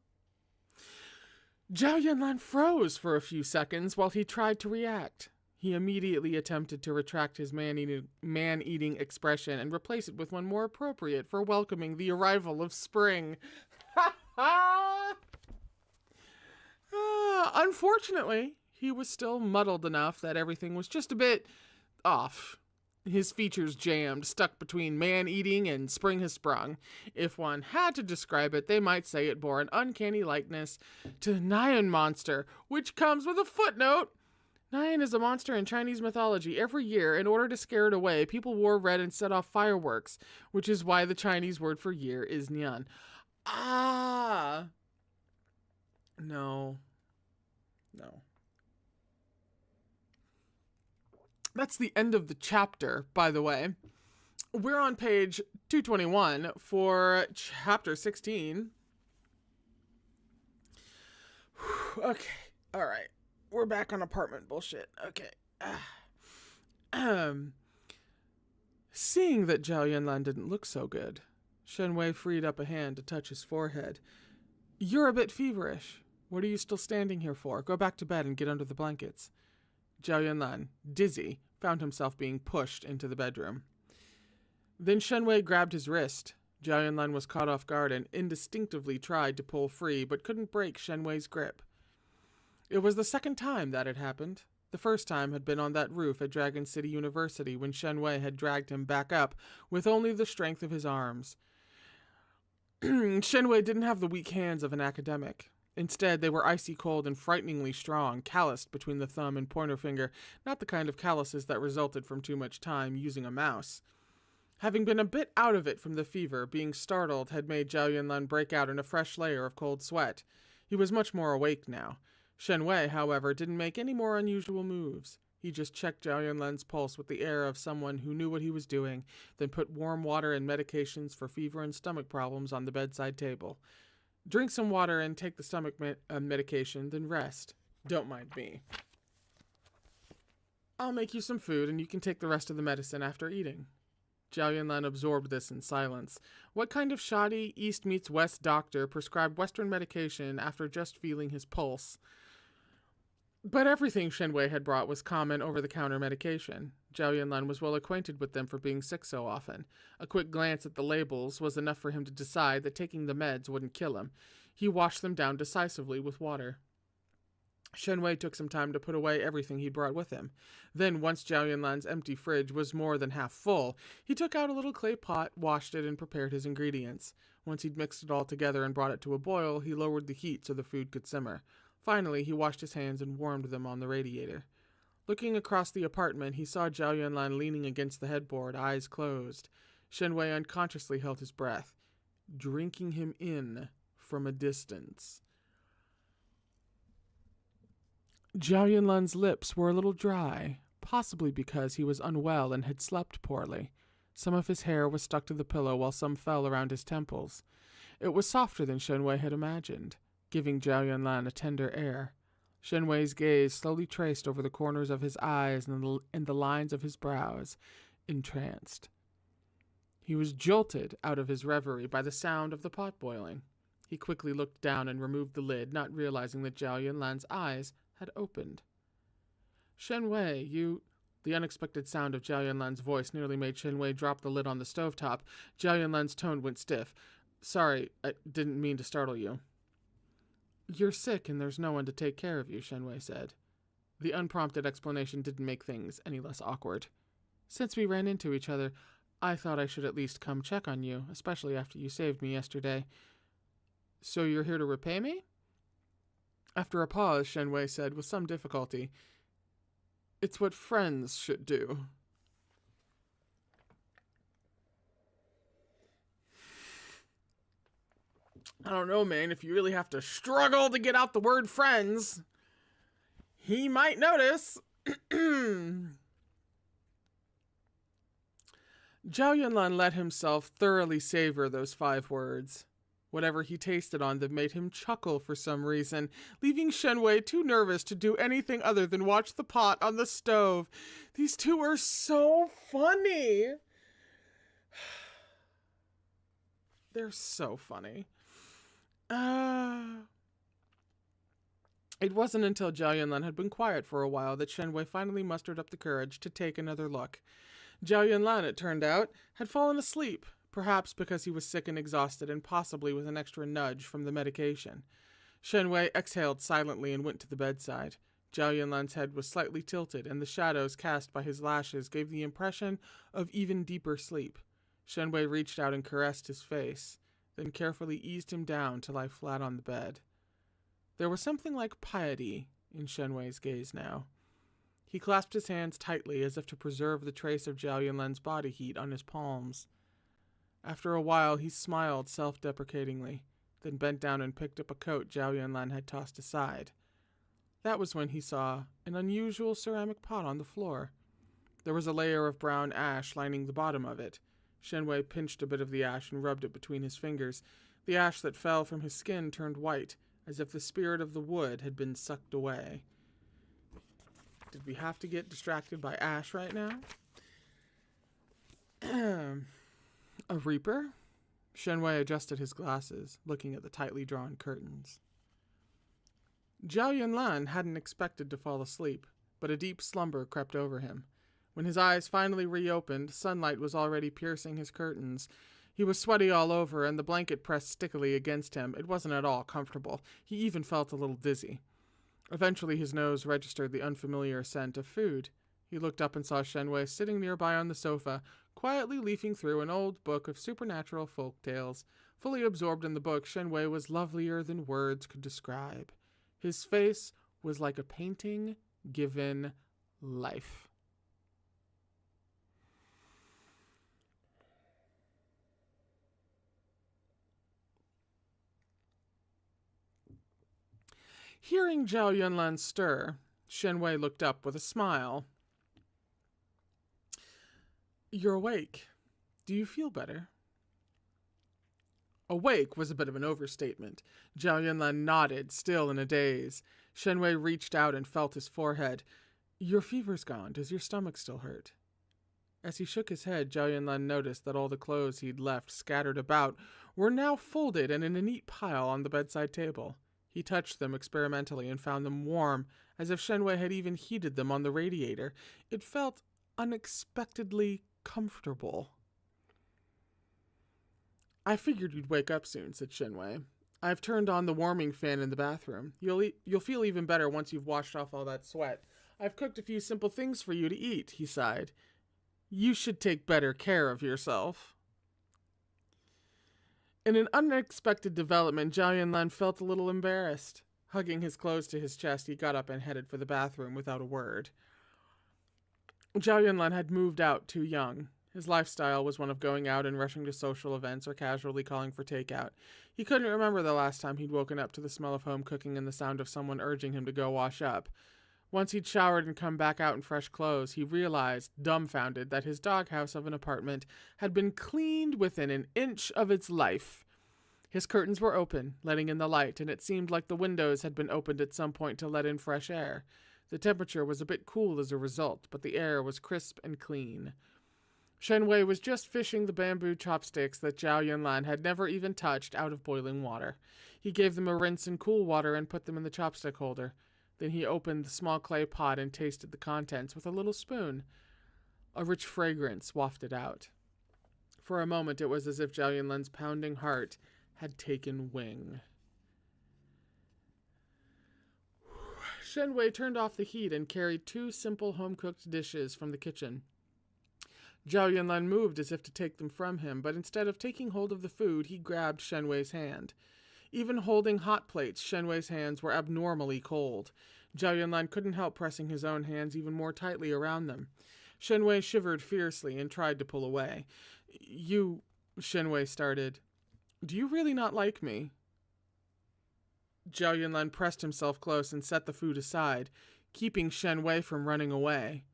Yunlan froze for a few seconds while he tried to react. He immediately attempted to retract his man-eating expression and replace it with one more appropriate for welcoming the arrival of spring. Unfortunately, he was still muddled enough that everything was just a bit off. his features jammed, stuck between man-eating and spring has sprung. If one had to describe it, they might say it bore an uncanny likeness to the Nyan monster, which comes with a footnote. Nyan is a monster in Chinese mythology. Every year, in order to scare it away, people wore red and set off fireworks, which is why the Chinese word for year is Nian. Ah! No. That's the end of the chapter, by the way. We're on page 221 for chapter 16. Okay, all right. We're back on apartment bullshit. Okay. Seeing that Zhao Yunlan didn't look so good, Shen Wei freed up a hand to touch his forehead. You're a bit feverish. What are you still standing here for? Go back to bed and get under the blankets. Zhao Yunlan, dizzy, found himself being pushed into the bedroom. Then Shen Wei grabbed his wrist. Zhao Yunlan was caught off guard and instinctively tried to pull free, but couldn't break Shen Wei's grip. It was the second time that had happened. The first time had been on that roof at Dragon City University when Shen Wei had dragged him back up with only the strength of his arms. Shen Wei didn't have the weak hands of an academic. Instead, they were icy cold and frighteningly strong, calloused between the thumb and pointer finger, not the kind of calluses that resulted from too much time using a mouse. Having been a bit out of it from the fever, being startled had made Zhao Yunlan break out in a fresh layer of cold sweat. He was much more awake now. Shen Wei, however, didn't make any more unusual moves. He just checked Zhao Yunlan's pulse with the air of someone who knew what he was doing, then put warm water and medications for fever and stomach problems on the bedside table. Drink some water and take the stomach medication, then rest. Don't mind me. I'll make you some food and you can take the rest of the medicine after eating. Zhao Yunlan absorbed this in silence. What kind of shoddy East meets West doctor prescribed Western medication after just feeling his pulse? But everything Shen Wei had brought was common over-the-counter medication. Zhao Yunlan was well acquainted with them for being sick so often. A quick glance at the labels was enough for him to decide that taking the meds wouldn't kill him. He washed them down decisively with water. Shen Wei took some time to put away everything he brought with him. Then, once Zhao Yunlan's empty fridge was more than half full, he took out a little clay pot, washed it, and prepared his ingredients. Once he'd mixed it all together and brought it to a boil, he lowered the heat so the food could simmer. Finally, he washed his hands and warmed them on the radiator. Looking across the apartment, he saw Zhao Yunlan leaning against the headboard, eyes closed. Shen Wei unconsciously held his breath, drinking him in from a distance. Zhao Yunlan's lips were a little dry, possibly because he was unwell and had slept poorly. Some of his hair was stuck to the pillow while some fell around his temples. It was softer than Shen Wei had imagined, giving Zhao Yunlan a tender air. Shen Wei's gaze slowly traced over the corners of his eyes and the lines of his brows, entranced. He was jolted out of his reverie by the sound of the pot boiling. He quickly looked down and removed the lid, not realizing that Zhao Yunlan's eyes had opened. Shen Wei, you... The unexpected sound of Zhao Yunlan's voice nearly made Shen Wei drop the lid on the stovetop. Zhao Yunlan's tone went stiff. Sorry, I didn't mean to startle you. You're sick and there's no one to take care of you, Shen Wei said. The unprompted explanation didn't make things any less awkward. Since we ran into each other, I thought I should at least come check on you, especially after you saved me yesterday. So you're here to repay me? After a pause, Shen Wei said with some difficulty, It's what friends should do. I don't know, man, if you really have to struggle to get out the word friends, he might notice. Zhao Yunlan let himself thoroughly savor those 5 words. Whatever he tasted on them made him chuckle for some reason, leaving Shen Wei too nervous to do anything other than watch the pot on the stove. These two are so funny. They're so funny. It wasn't until Zhao Yunlan had been quiet for a while that Shen Wei finally mustered up the courage to take another look. Zhao Yunlan, it turned out, had fallen asleep, perhaps because he was sick and exhausted and possibly with an extra nudge from the medication. Shen Wei exhaled silently and went to the bedside. Zhao Yunlan's head was slightly tilted, and the shadows cast by his lashes gave the impression of even deeper sleep. Shen Wei reached out and caressed his face, then carefully eased him down to lie flat on the bed. There was something like piety in Shen Wei's gaze now. He clasped his hands tightly as if to preserve the trace of Zhao Yunlan's body heat on his palms. After a while, he smiled self-deprecatingly, then bent down and picked up a coat Zhao Yunlan had tossed aside. That was when he saw an unusual ceramic pot on the floor. There was a layer of brown ash lining the bottom of it. Shen Wei pinched a bit of the ash and rubbed it between his fingers. The ash that fell from his skin turned white, as if the spirit of the wood had been sucked away. Did we have to get distracted by ash right now? A reaper? Shen Wei adjusted his glasses, looking at the tightly drawn curtains. Zhao Yunlan hadn't expected to fall asleep, but a deep slumber crept over him. When his eyes finally reopened, sunlight was already piercing his curtains. He was sweaty all over, and the blanket pressed stickily against him. It wasn't at all comfortable. He even felt a little dizzy. Eventually his nose registered the unfamiliar scent of food. He looked up and saw Shen Wei sitting nearby on the sofa, quietly leafing through an old book of supernatural folk tales. Fully absorbed in the book, Shen Wei was lovelier than words could describe. His face was like a painting given life. Hearing Zhao Yunlan stir, Shen Wei looked up with a smile. You're awake. Do you feel better? Awake was a bit of an overstatement. Zhao Yunlan nodded, still in a daze. Shen Wei reached out and felt his forehead. Your fever's gone. Does your stomach still hurt? As he shook his head, Zhao Yunlan noticed that all the clothes he'd left scattered about were now folded and in a neat pile on the bedside table. He touched them experimentally and found them warm, as if Shen Wei had even heated them on the radiator. It felt unexpectedly comfortable. I figured you'd wake up soon, said Shen Wei. I've turned on the warming fan in the bathroom. You'll feel even better once you've washed off all that sweat. I've cooked a few simple things for you to eat, he sighed. You should take better care of yourself. In an unexpected development, Zhao Yunlan felt a little embarrassed. Hugging his clothes to his chest, he got up and headed for the bathroom without a word. Zhao Yunlan had moved out too young. His lifestyle was one of going out and rushing to social events or casually calling for takeout. He couldn't remember the last time he'd woken up to the smell of home cooking and the sound of someone urging him to go wash up. Once he'd showered and come back out in fresh clothes, he realized, dumbfounded, that his doghouse of an apartment had been cleaned within an inch of its life. His curtains were open, letting in the light, and it seemed like the windows had been opened at some point to let in fresh air. The temperature was a bit cool as a result, but the air was crisp and clean. Shen Wei was just fishing the bamboo chopsticks that Zhao Yunlan had never even touched out of boiling water. He gave them a rinse in cool water and put them in the chopstick holder. Then he opened the small clay pot and tasted the contents with a little spoon. A rich fragrance wafted out. For a moment it was as if Zhao Yunlan's pounding heart had taken wing. Shen Wei turned off the heat and carried 2 simple home-cooked dishes from the kitchen. Zhao Yunlan moved as if to take them from him, but instead of taking hold of the food, he grabbed Shen Wei's hand. Even holding hot plates, Shen Wei's hands were abnormally cold. Zhao Yunlan couldn't help pressing his own hands even more tightly around them. Shen Wei shivered fiercely and tried to pull away. You, Shen Wei started. Do you really not like me? Zhao Yunlan pressed himself close and set the food aside, keeping Shen Wei from running away.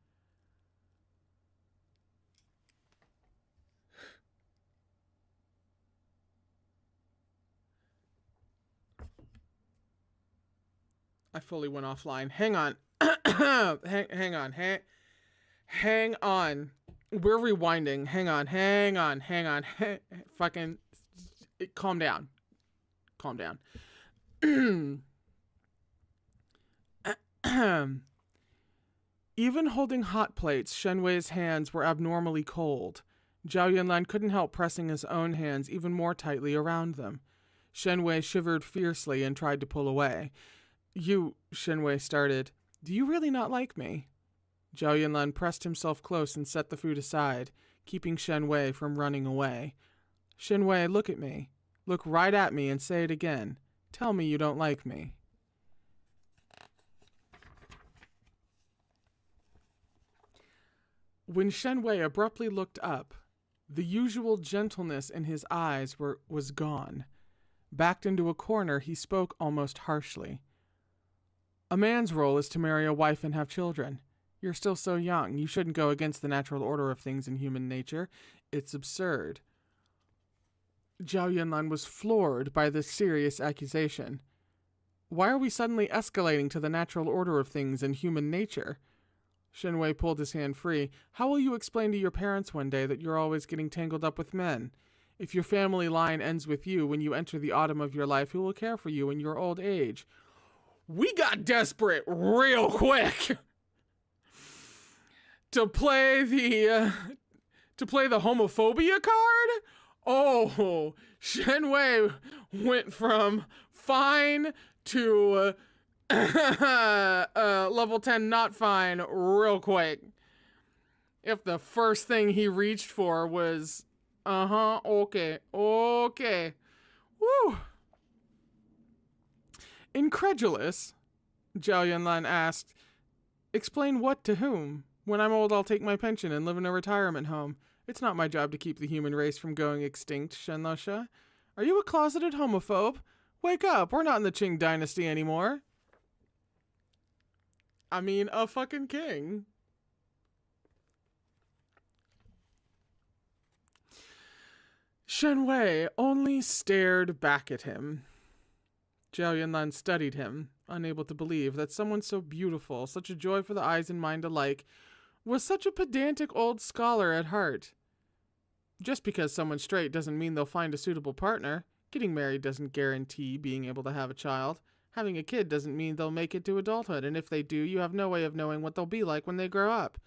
I fully went offline. Hang on. hang on. Hang on. We're rewinding. Hang on. Fucking calm down. Even holding hot plates, Shen Wei's hands were abnormally cold. Zhao Yunlan couldn't help pressing his own hands even more tightly around them. Shen Wei shivered fiercely and tried to pull away. You, Shen Wei started. Do you really not like me? Zhao Yunlan pressed himself close and set the food aside, keeping Shen Wei from running away. Shen Wei, look at me. Look right at me and say it again. Tell me you don't like me. When Shen Wei abruptly looked up, the usual gentleness in his eyes was gone. Backed into a corner, he spoke almost harshly. A man's role is to marry a wife and have children. You're still so young. You shouldn't go against the natural order of things in human nature. It's absurd. Zhao Yunlan was floored by this serious accusation. Why are we suddenly escalating to the natural order of things in human nature? Shen Wei pulled his hand free. How will you explain to your parents one day that you're always getting tangled up with men? If your family line ends with you when you enter the autumn of your life, who will care for you in your old age? We got desperate real quick to play the homophobia card. Oh, Shen Wei went from fine to level 10 not fine real quick. If the first thing he reached for was okay. Woo. Incredulous, Zhao Yunlan asked, explain what to whom? When I'm old, I'll take my pension and live in a retirement home. It's not my job to keep the human race from going extinct, Shen Lasha. Are you a closeted homophobe? Wake up, we're not in the Qing dynasty anymore. I mean, a fucking king. Shen Wei only stared back at him. Zhao Yunlan studied him, unable to believe that someone so beautiful, such a joy for the eyes and mind alike, was such a pedantic old scholar at heart. Just because someone's straight doesn't mean they'll find a suitable partner. Getting married doesn't guarantee being able to have a child. Having a kid doesn't mean they'll make it to adulthood, and if they do, you have no way of knowing what they'll be like when they grow up.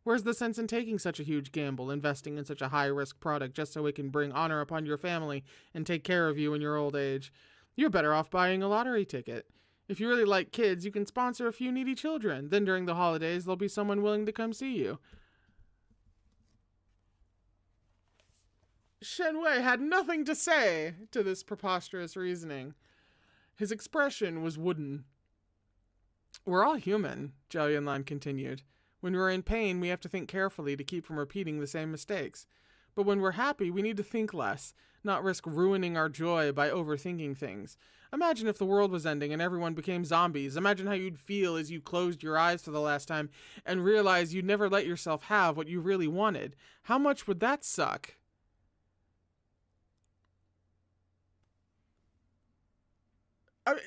Where's the sense in taking such a huge gamble, investing in such a high-risk product just so it can bring honor upon your family and take care of you in your old age? You're better off buying a lottery ticket. If you really like kids, you can sponsor a few needy children. Then during the holidays, there'll be someone willing to come see you. Shen Wei had nothing to say to this preposterous reasoning. His expression was wooden. We're all human, Zhao Yunlan continued. When we're in pain, we have to think carefully to keep from repeating the same mistakes. But when we're happy, we need to think less, not risk ruining our joy by overthinking things. Imagine if the world was ending and everyone became zombies. Imagine how you'd feel as you closed your eyes for the last time and realized you'd never let yourself have what you really wanted. How much would that suck?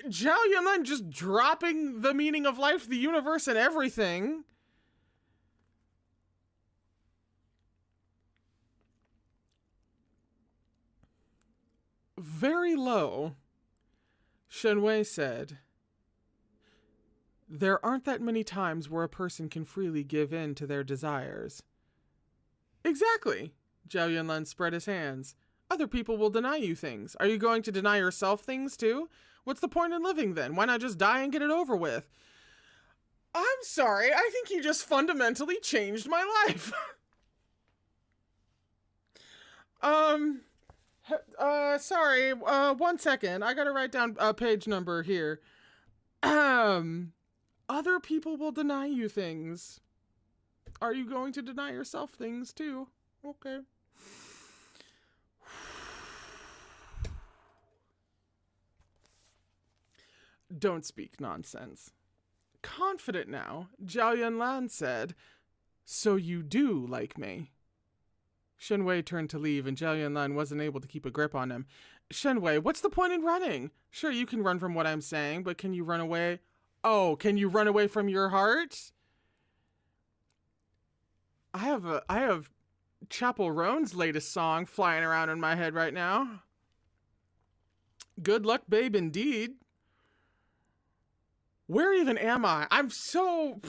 Zhao Yunlan just dropping the meaning of life, the universe, and everything. Very low, Shen Wei said, there aren't that many times where a person can freely give in to their desires. Exactly, Zhao Yunlan spread his hands. Other people will deny you things. Are you going to deny yourself things too? What's the point in living then? Why not just die and get it over with? I'm sorry, I think you just fundamentally changed my life. Sorry, 1 second. I gotta write down a page number here. Other people will deny you things. Are you going to deny yourself things too? Okay. Don't speak nonsense. Confident now, Zhao Yunlan said, so you do like me. Shen Wei turned to leave and Zhao Yunlan wasn't able to keep a grip on him. Shen Wei, what's the point in running? Sure, you can run from what I'm saying, but can you run away? Oh, can you run away from your heart? I have Chapel Roan's latest song flying around in my head right now. Good luck, babe, indeed. Where even am I? I'm so...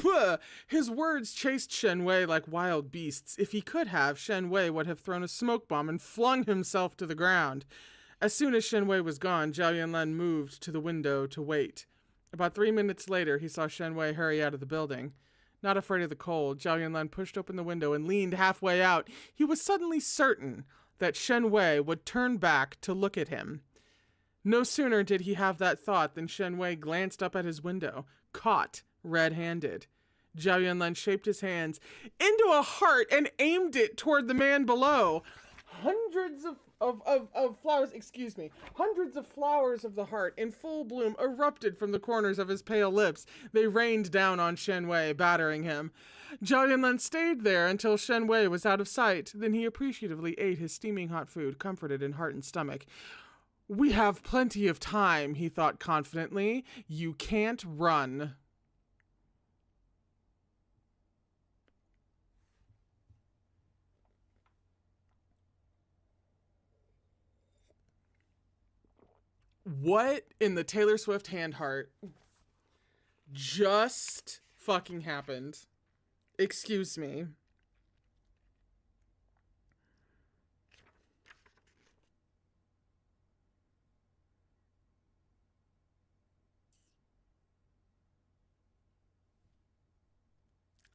His words chased Shen Wei like wild beasts. If he could have, Shen Wei would have thrown a smoke bomb and flung himself to the ground. As soon as Shen Wei was gone, Zhao Yunlan moved to the window to wait. About 3 minutes later, he saw Shen Wei hurry out of the building. Not afraid of the cold, Zhao Yunlan pushed open the window and leaned halfway out. He was suddenly certain that Shen Wei would turn back to look at him. No sooner did he have that thought than Shen Wei glanced up at his window, caught red-handed. Zhao Yunlan shaped his hands into a heart and aimed it toward the man below. Hundreds of flowers, hundreds of flowers of the heart in full bloom erupted from the corners of his pale lips. They rained down on Shen Wei, battering him. Zhao Yunlan stayed there until Shen Wei was out of sight. Then he appreciatively ate his steaming hot food, comforted in heart and stomach. We have plenty of time, he thought confidently. You can't run. What in the Taylor Swift hand heart just fucking happened? Excuse me.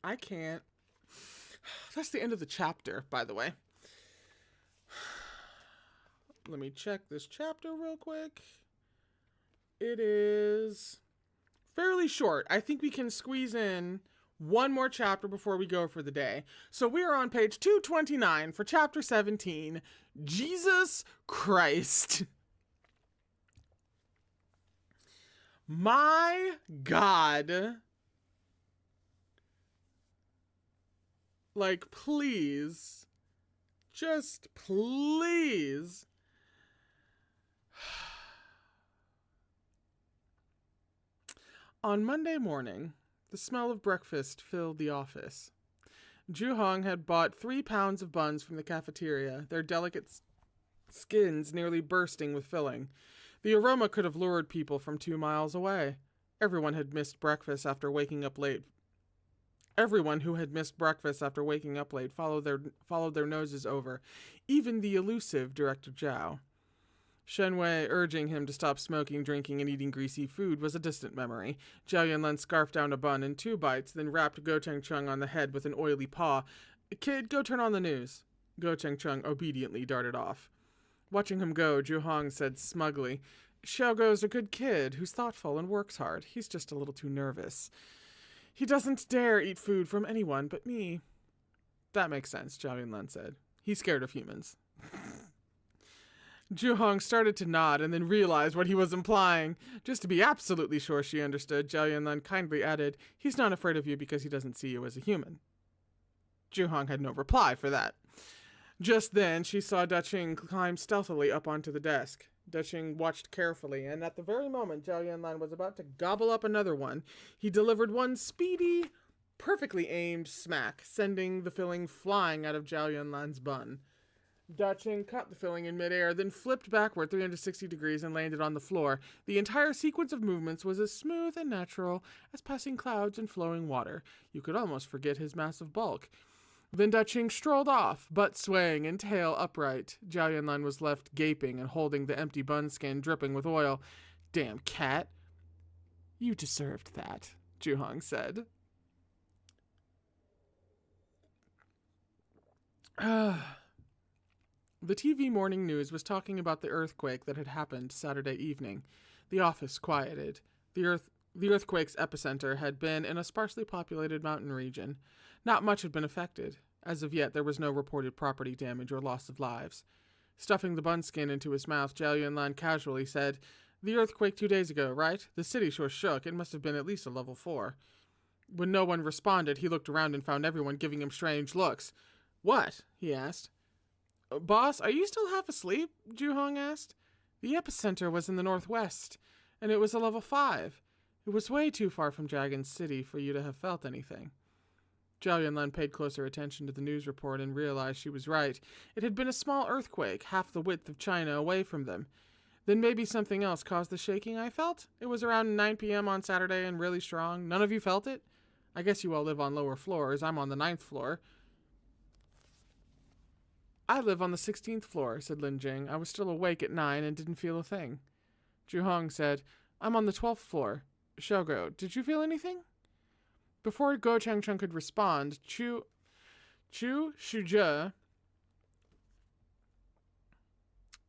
I can't. That's the end of the chapter, by the way. Let me check this chapter real quick. It is fairly short. I think we can squeeze in one more chapter before we go for the day. So we are on page 229 for chapter 17, Jesus Christ. My God. Like, please. Just please. On Monday morning, the smell of breakfast filled the office. Zhu Hong had bought 3 pounds of buns from the cafeteria, their delicate skins nearly bursting with filling. The aroma could have lured people from 2 miles away. Everyone had missed breakfast after waking up late. Everyone who had missed breakfast after waking up late followed their noses over, even the elusive Director Zhao. Shen Wei urging him to stop smoking, drinking, and eating greasy food was a distant memory. Zhao Yunlan scarfed down a bun in 2 bites, then rapped Go Cheng Chung on the head with an oily paw. Kid, go turn on the news. Go Cheng Chung obediently darted off. Watching him go, Zhu Hong said smugly, Xiaoguo's a good kid who's thoughtful and works hard. He's just a little too nervous. He doesn't dare eat food from anyone but me. That makes sense, Zhao Yunlan said. He's scared of humans. Zhu Hong started to nod and then realized what he was implying. Just to be absolutely sure she understood, Zhao Yunlan kindly added, He's not afraid of you because he doesn't see you as a human. Zhu Hong had no reply for that. Just then, she saw Daching climb stealthily up onto the desk. Daching watched carefully, and at the very moment Zhao Yunlan was about to gobble up another one, he delivered one speedy, perfectly aimed smack, sending the filling flying out of Zhao Yunlan's bun. Daching caught the filling in midair, then flipped backward 360 degrees and landed on the floor. The entire sequence of movements was as smooth and natural as passing clouds and flowing water. You could almost forget his massive bulk. Then Daching strolled off, butt swaying and tail upright. Zhao Yunlan was left gaping and holding the empty bun skin dripping with oil. Damn cat. You deserved that, Zhu Hong said. The TV morning news was talking about the earthquake that had happened Saturday evening. The office quieted. The earthquake's epicenter had been in a sparsely populated mountain region. Not much had been affected. As of yet, there was no reported property damage or loss of lives. Stuffing the bun skin into his mouth, Zhao Yunlan casually said, The earthquake 2 days ago, right? The city sure shook. It must have been at least a level 4. When no one responded, he looked around and found everyone giving him strange looks. What? He asked. Boss, are you still half asleep? Zhu Hong asked. The epicenter was in the northwest, and it was a level 5. It was way too far from Dragon City for you to have felt anything. Zhao Yunlan paid closer attention to the news report and realized she was right. It had been a small earthquake, half the width of China away from them. Then maybe something else caused the shaking I felt? It was around 9 p.m. on Saturday and really strong. None of you felt it? I guess you all live on lower floors. I'm on the 9th floor. I live on the 16th floor, said Lin Jing. I was still awake at 9 and didn't feel a thing. Zhu Hong said, I'm on the 12th floor. Shogo, did you feel anything? Before Go Changchun could respond, Chu Shuja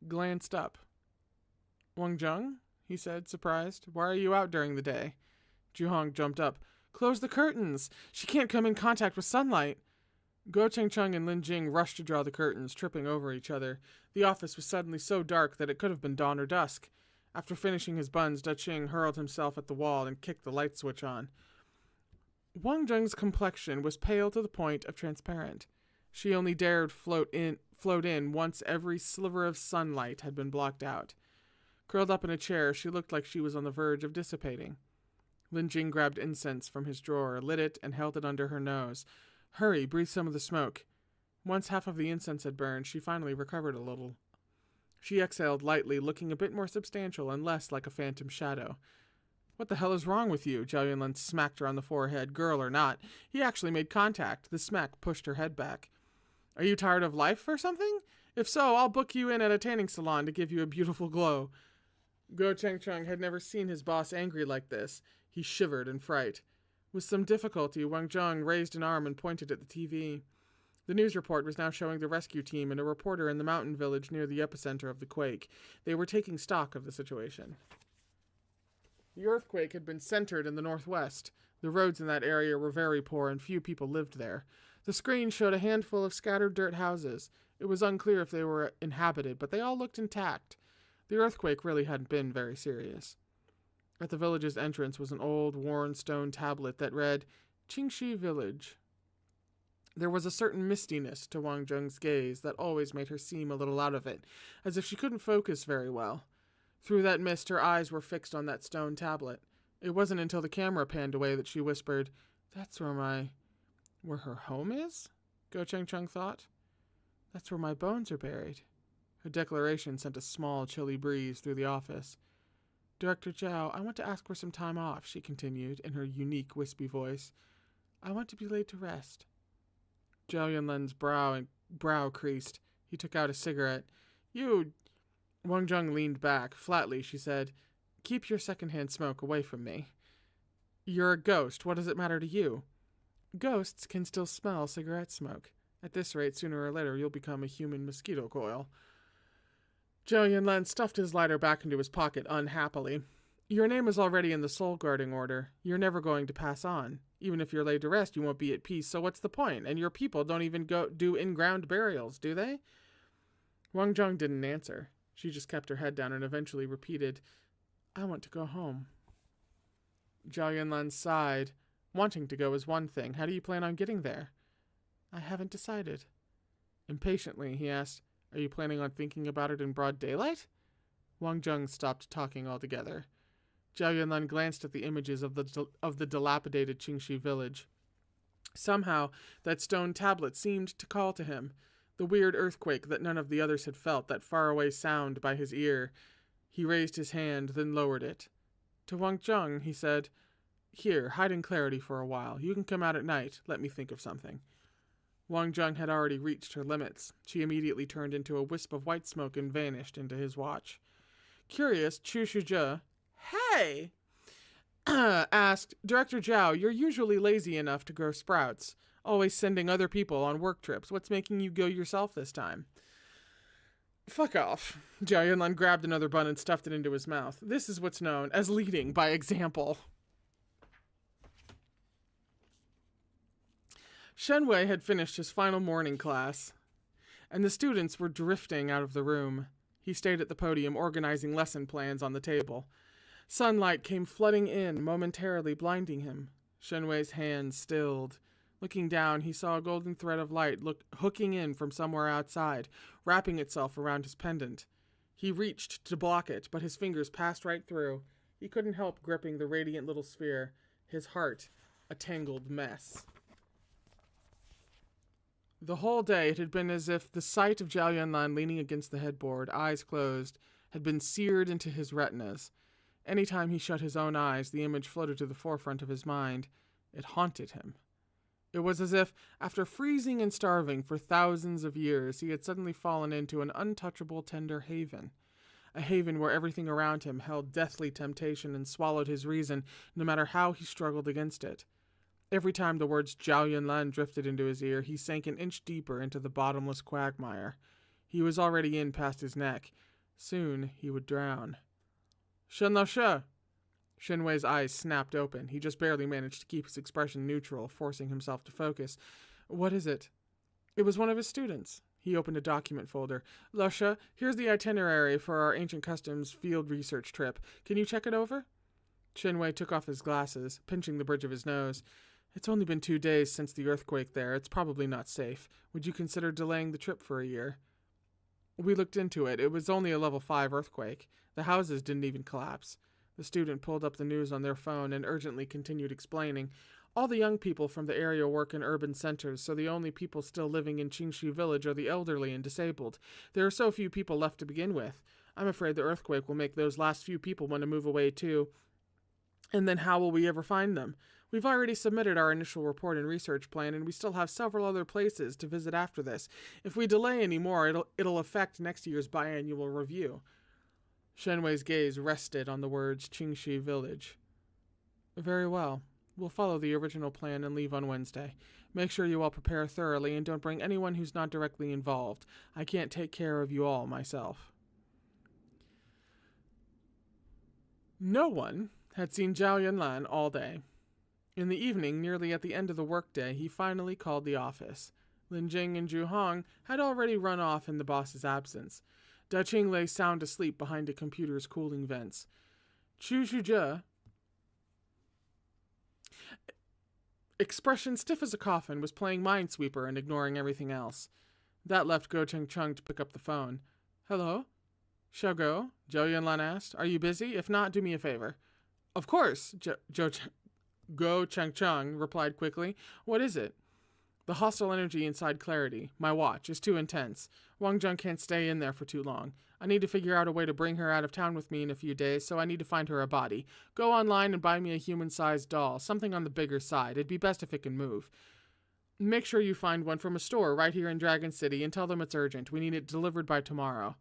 glanced up. Wang Zheng? He said, surprised. Why are you out during the day? Juhong jumped up. Close the curtains! She can't come in contact with sunlight! Go Changchun and Lin Jing rushed to draw the curtains, tripping over each other. The office was suddenly so dark that it could have been dawn or dusk. After finishing his buns, Daching hurled himself at the wall and kicked the light switch on. Wang Zheng's complexion was pale to the point of transparent. She only dared float in once every sliver of sunlight had been blocked out. Curled up in a chair, she looked like she was on the verge of dissipating. Lin Jing grabbed incense from his drawer, lit it, and held it under her nose. Hurry, breathe some of the smoke. Once half of the incense had burned, she finally recovered a little. She exhaled lightly, looking a bit more substantial and less like a phantom shadow. What the hell is wrong with you? Zhao Yunlin smacked her on the forehead, girl or not. He actually made contact. The smack pushed her head back. Are you tired of life or something? If so, I'll book you in at a tanning salon to give you a beautiful glow. Go Changchun had never seen his boss angry like this. He shivered in fright. With some difficulty, Wang Zheng raised an arm and pointed at the TV. The news report was now showing the rescue team and a reporter in the mountain village near the epicenter of the quake. They were taking stock of the situation. The earthquake had been centered in the northwest. The roads in that area were very poor and few people lived there. The screen showed a handful of scattered dirt houses. It was unclear if they were inhabited, but they all looked intact. The earthquake really hadn't been very serious. At the village's entrance was an old, worn stone tablet that read, Qingxi Village. There was a certain mistiness to Wang Zheng's gaze that always made her seem a little out of it, as if she couldn't focus very well. Through that mist, her eyes were fixed on that stone tablet. It wasn't until the camera panned away that she whispered, That's where her home is? Go Changchun thought. That's where my bones are buried. Her declaration sent a small, chilly breeze through the office. Director Zhao, I want to ask for some time off, she continued in her unique, wispy voice. I want to be laid to rest. Zhao Yunlin's brow creased. He took out a cigarette. You... Wang Zheng leaned back. Flatly, she said, Keep your secondhand smoke away from me. You're a ghost. What does it matter to you? Ghosts can still smell cigarette smoke. At this rate, sooner or later, you'll become a human mosquito coil. Zhao Yunlin stuffed his lighter back into his pocket unhappily. Your name is already in the soul guarding order. You're never going to pass on. Even if you're laid to rest, you won't be at peace, so what's the point? And your people don't even do in-ground burials, do they? Wang Zheng didn't answer. She just kept her head down and eventually repeated, I want to go home. Zhao Yunlin sighed. Wanting to go is one thing. How do you plan on getting there? I haven't decided. Impatiently, he asked, Are you planning on thinking about it in broad daylight? Wang Zheng stopped talking altogether. Zhao Yunlin glanced at the images of the dilapidated Qingxi village. Somehow, that stone tablet seemed to call to him. The weird earthquake that none of the others had felt, that faraway sound by his ear. He raised his hand, then lowered it. To Wang Zheng, he said, Here, hide in clarity for a while. You can come out at night. Let me think of something. Wang Zheng had already reached her limits. She immediately turned into a wisp of white smoke and vanished into his watch. Curious, Chu Shuzhe, Hey! asked, Director Zhao, you're usually lazy enough to grow sprouts, always sending other people on work trips. What's making you go yourself this time? Fuck off. Zhao Yunlin grabbed another bun and stuffed it into his mouth. This is what's known as leading by example. Shen Wei had finished his final morning class, and the students were drifting out of the room. He stayed at the podium, organizing lesson plans on the table. Sunlight came flooding in, momentarily blinding him. Shen Wei's hands stilled. Looking down, he saw a golden thread of light hooking in from somewhere outside, wrapping itself around his pendant. He reached to block it, but his fingers passed right through. He couldn't help gripping the radiant little sphere, his heart a tangled mess. The whole day it had been as if the sight of Zhao Yunlin leaning against the headboard, eyes closed, had been seared into his retinas. Any time he shut his own eyes, the image floated to the forefront of his mind. It haunted him. It was as if, after freezing and starving for thousands of years, he had suddenly fallen into an untouchable, tender haven. a haven where everything around him held deathly temptation and swallowed his reason, no matter how he struggled against it. Every time the words Zhao Yunlan drifted into his ear, he sank an inch deeper into the bottomless quagmire. He was already in past his neck. Soon he would drown. Shen Lao She! Shenwei's eyes snapped open. He just barely managed to keep his expression neutral, forcing himself to focus. What is it? It was one of his students. He opened a document folder. Lao She, here's the itinerary for our ancient customs field research trip. Can you check it over? Shenwei took off his glasses, pinching the bridge of his nose. It's only been 2 days since the earthquake there. It's probably not safe. Would you consider delaying the trip for a year? We looked into it. It was only a level 5 earthquake. The houses didn't even collapse. The student pulled up the news on their phone and urgently continued explaining. All the young people from the area work in urban centers, so the only people still living in Qingxi village are the elderly and disabled. There are so few people left to begin with. I'm afraid the earthquake will make those last few people want to move away too. And then how will we ever find them? We've already submitted our initial report and research plan, and we still have several other places to visit after this. If we delay any more, it'll affect next year's biannual review. Shenwei's gaze rested on the words Qingxi Village. Very well. We'll follow the original plan and leave on Wednesday. Make sure you all prepare thoroughly and don't bring anyone who's not directly involved. I can't take care of you all myself. No one had seen Zhao Yunlan all day. In the evening, nearly at the end of the workday, he finally called the office. Lin Jing and Zhu Hong had already run off in the boss's absence. Da Qing lay sound asleep behind a computer's cooling vents. Chu Shuzhe, expression stiff as a coffin, was playing Minesweeper and ignoring everything else. That left Go Cheng Chung to pick up the phone. Hello? Shall go? Zhao Yunlan asked. Are you busy? If not, do me a favor. Of course, Go Cheng Chung replied quickly. What is it? The hostile energy inside Clarity, my watch, is too intense. Wang Zheng can't stay in there for too long. I need to figure out a way to bring her out of town with me in a few days, so I need to find her a body. Go online and buy me a human-sized doll, something on the bigger side. It'd be best if it can move. Make sure you find one from a store right here in Dragon City and tell them it's urgent. We need it delivered by tomorrow.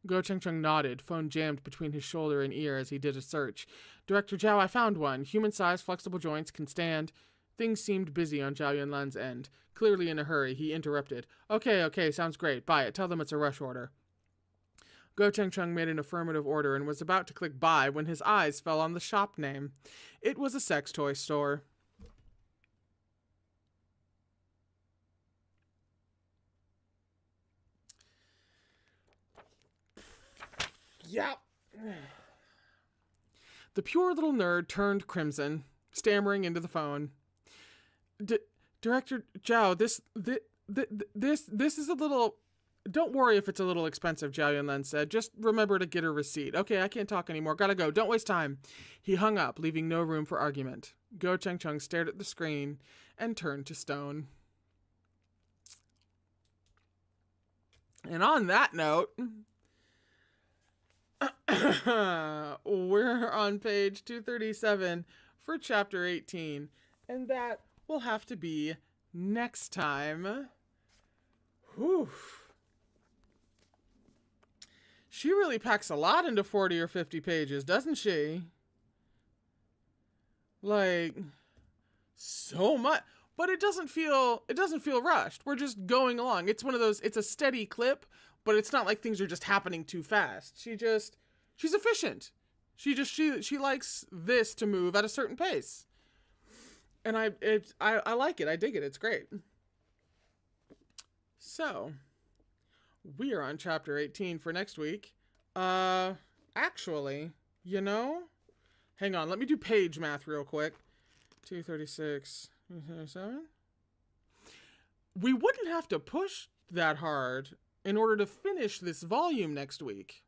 Go Cheng Chung nodded, phone jammed between his shoulder and ear as he did a search. Director Zhao, I found one. Human-sized, flexible joints, can stand. Things seemed busy on Zhao Yunlan's end. Clearly in a hurry, he interrupted. Okay, sounds great. Buy it. Tell them it's a rush order. Go Cheng Chung made an affirmative order and was about to click buy when his eyes fell on the shop name. It was a sex toy store. Yeah. The pure little nerd turned crimson, stammering into the phone. Director Zhao, this is a little... Don't worry if it's a little expensive, Zhao Yunlan said. Just remember to get a receipt. Okay, I can't talk anymore. Gotta go. Don't waste time. He hung up, leaving no room for argument. Go Cheng Chung stared at the screen and turned to stone. And on that note, we're on page 237 for chapter 18. And that will have to be next time. Whew. She really packs a lot into 40 or 50 pages, doesn't she? Like, so much. But it doesn't feel rushed. We're just going along. It's one of those, it's a steady clip, but it's not like things are just happening too fast. She's efficient. She likes this to move at a certain pace. And I like it. I dig it. It's great. So, we are on chapter 18 for next week. Actually, hang on. Let me do page math real quick. 236, 237. We wouldn't have to push that hard in order to finish this volume next week.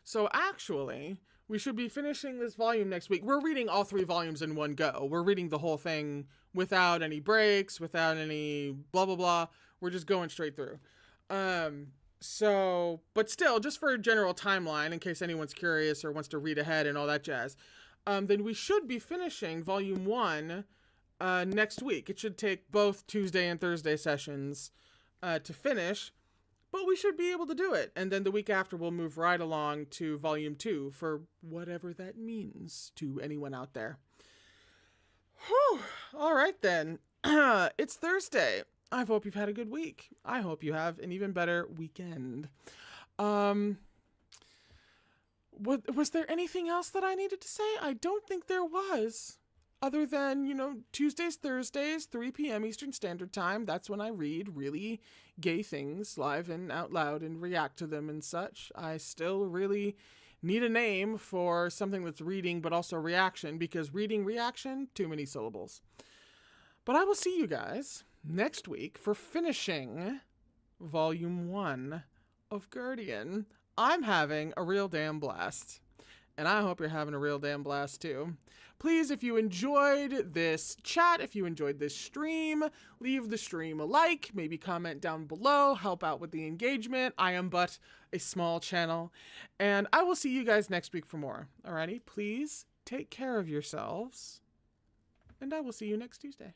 So actually, we should be finishing this volume next week. We're reading all 3 volumes in one go. We're reading the whole thing without any breaks, without any blah, blah, blah. We're just going straight through. But still, just for a general timeline, in case anyone's curious or wants to read ahead and all that jazz, then we should be finishing volume 1 next week. It should take both Tuesday and Thursday sessions to finish. But we should be able to do it. And then the week after, we'll move right along to volume 2 for whatever that means to anyone out there. Whew. All right, then. It's Thursday. I hope you've had a good week. I hope you have an even better weekend. Was there anything else that I needed to say? I don't think there was. Other than, Tuesdays, Thursdays, 3 p.m. Eastern Standard Time. That's when I read really gay things live and out loud and react to them and such. I still really need a name for something that's reading but also reaction, because reading, reaction, too many syllables. But I will see you guys next week for finishing Volume 1 of Guardian. I'm having a real damn blast. And I hope you're having a real damn blast too. Please, if you enjoyed this chat, if you enjoyed this stream, leave the stream a like, maybe comment down below, help out with the engagement. I am but a small channel. And I will see you guys next week for more. Alrighty, please take care of yourselves. And I will see you next Tuesday.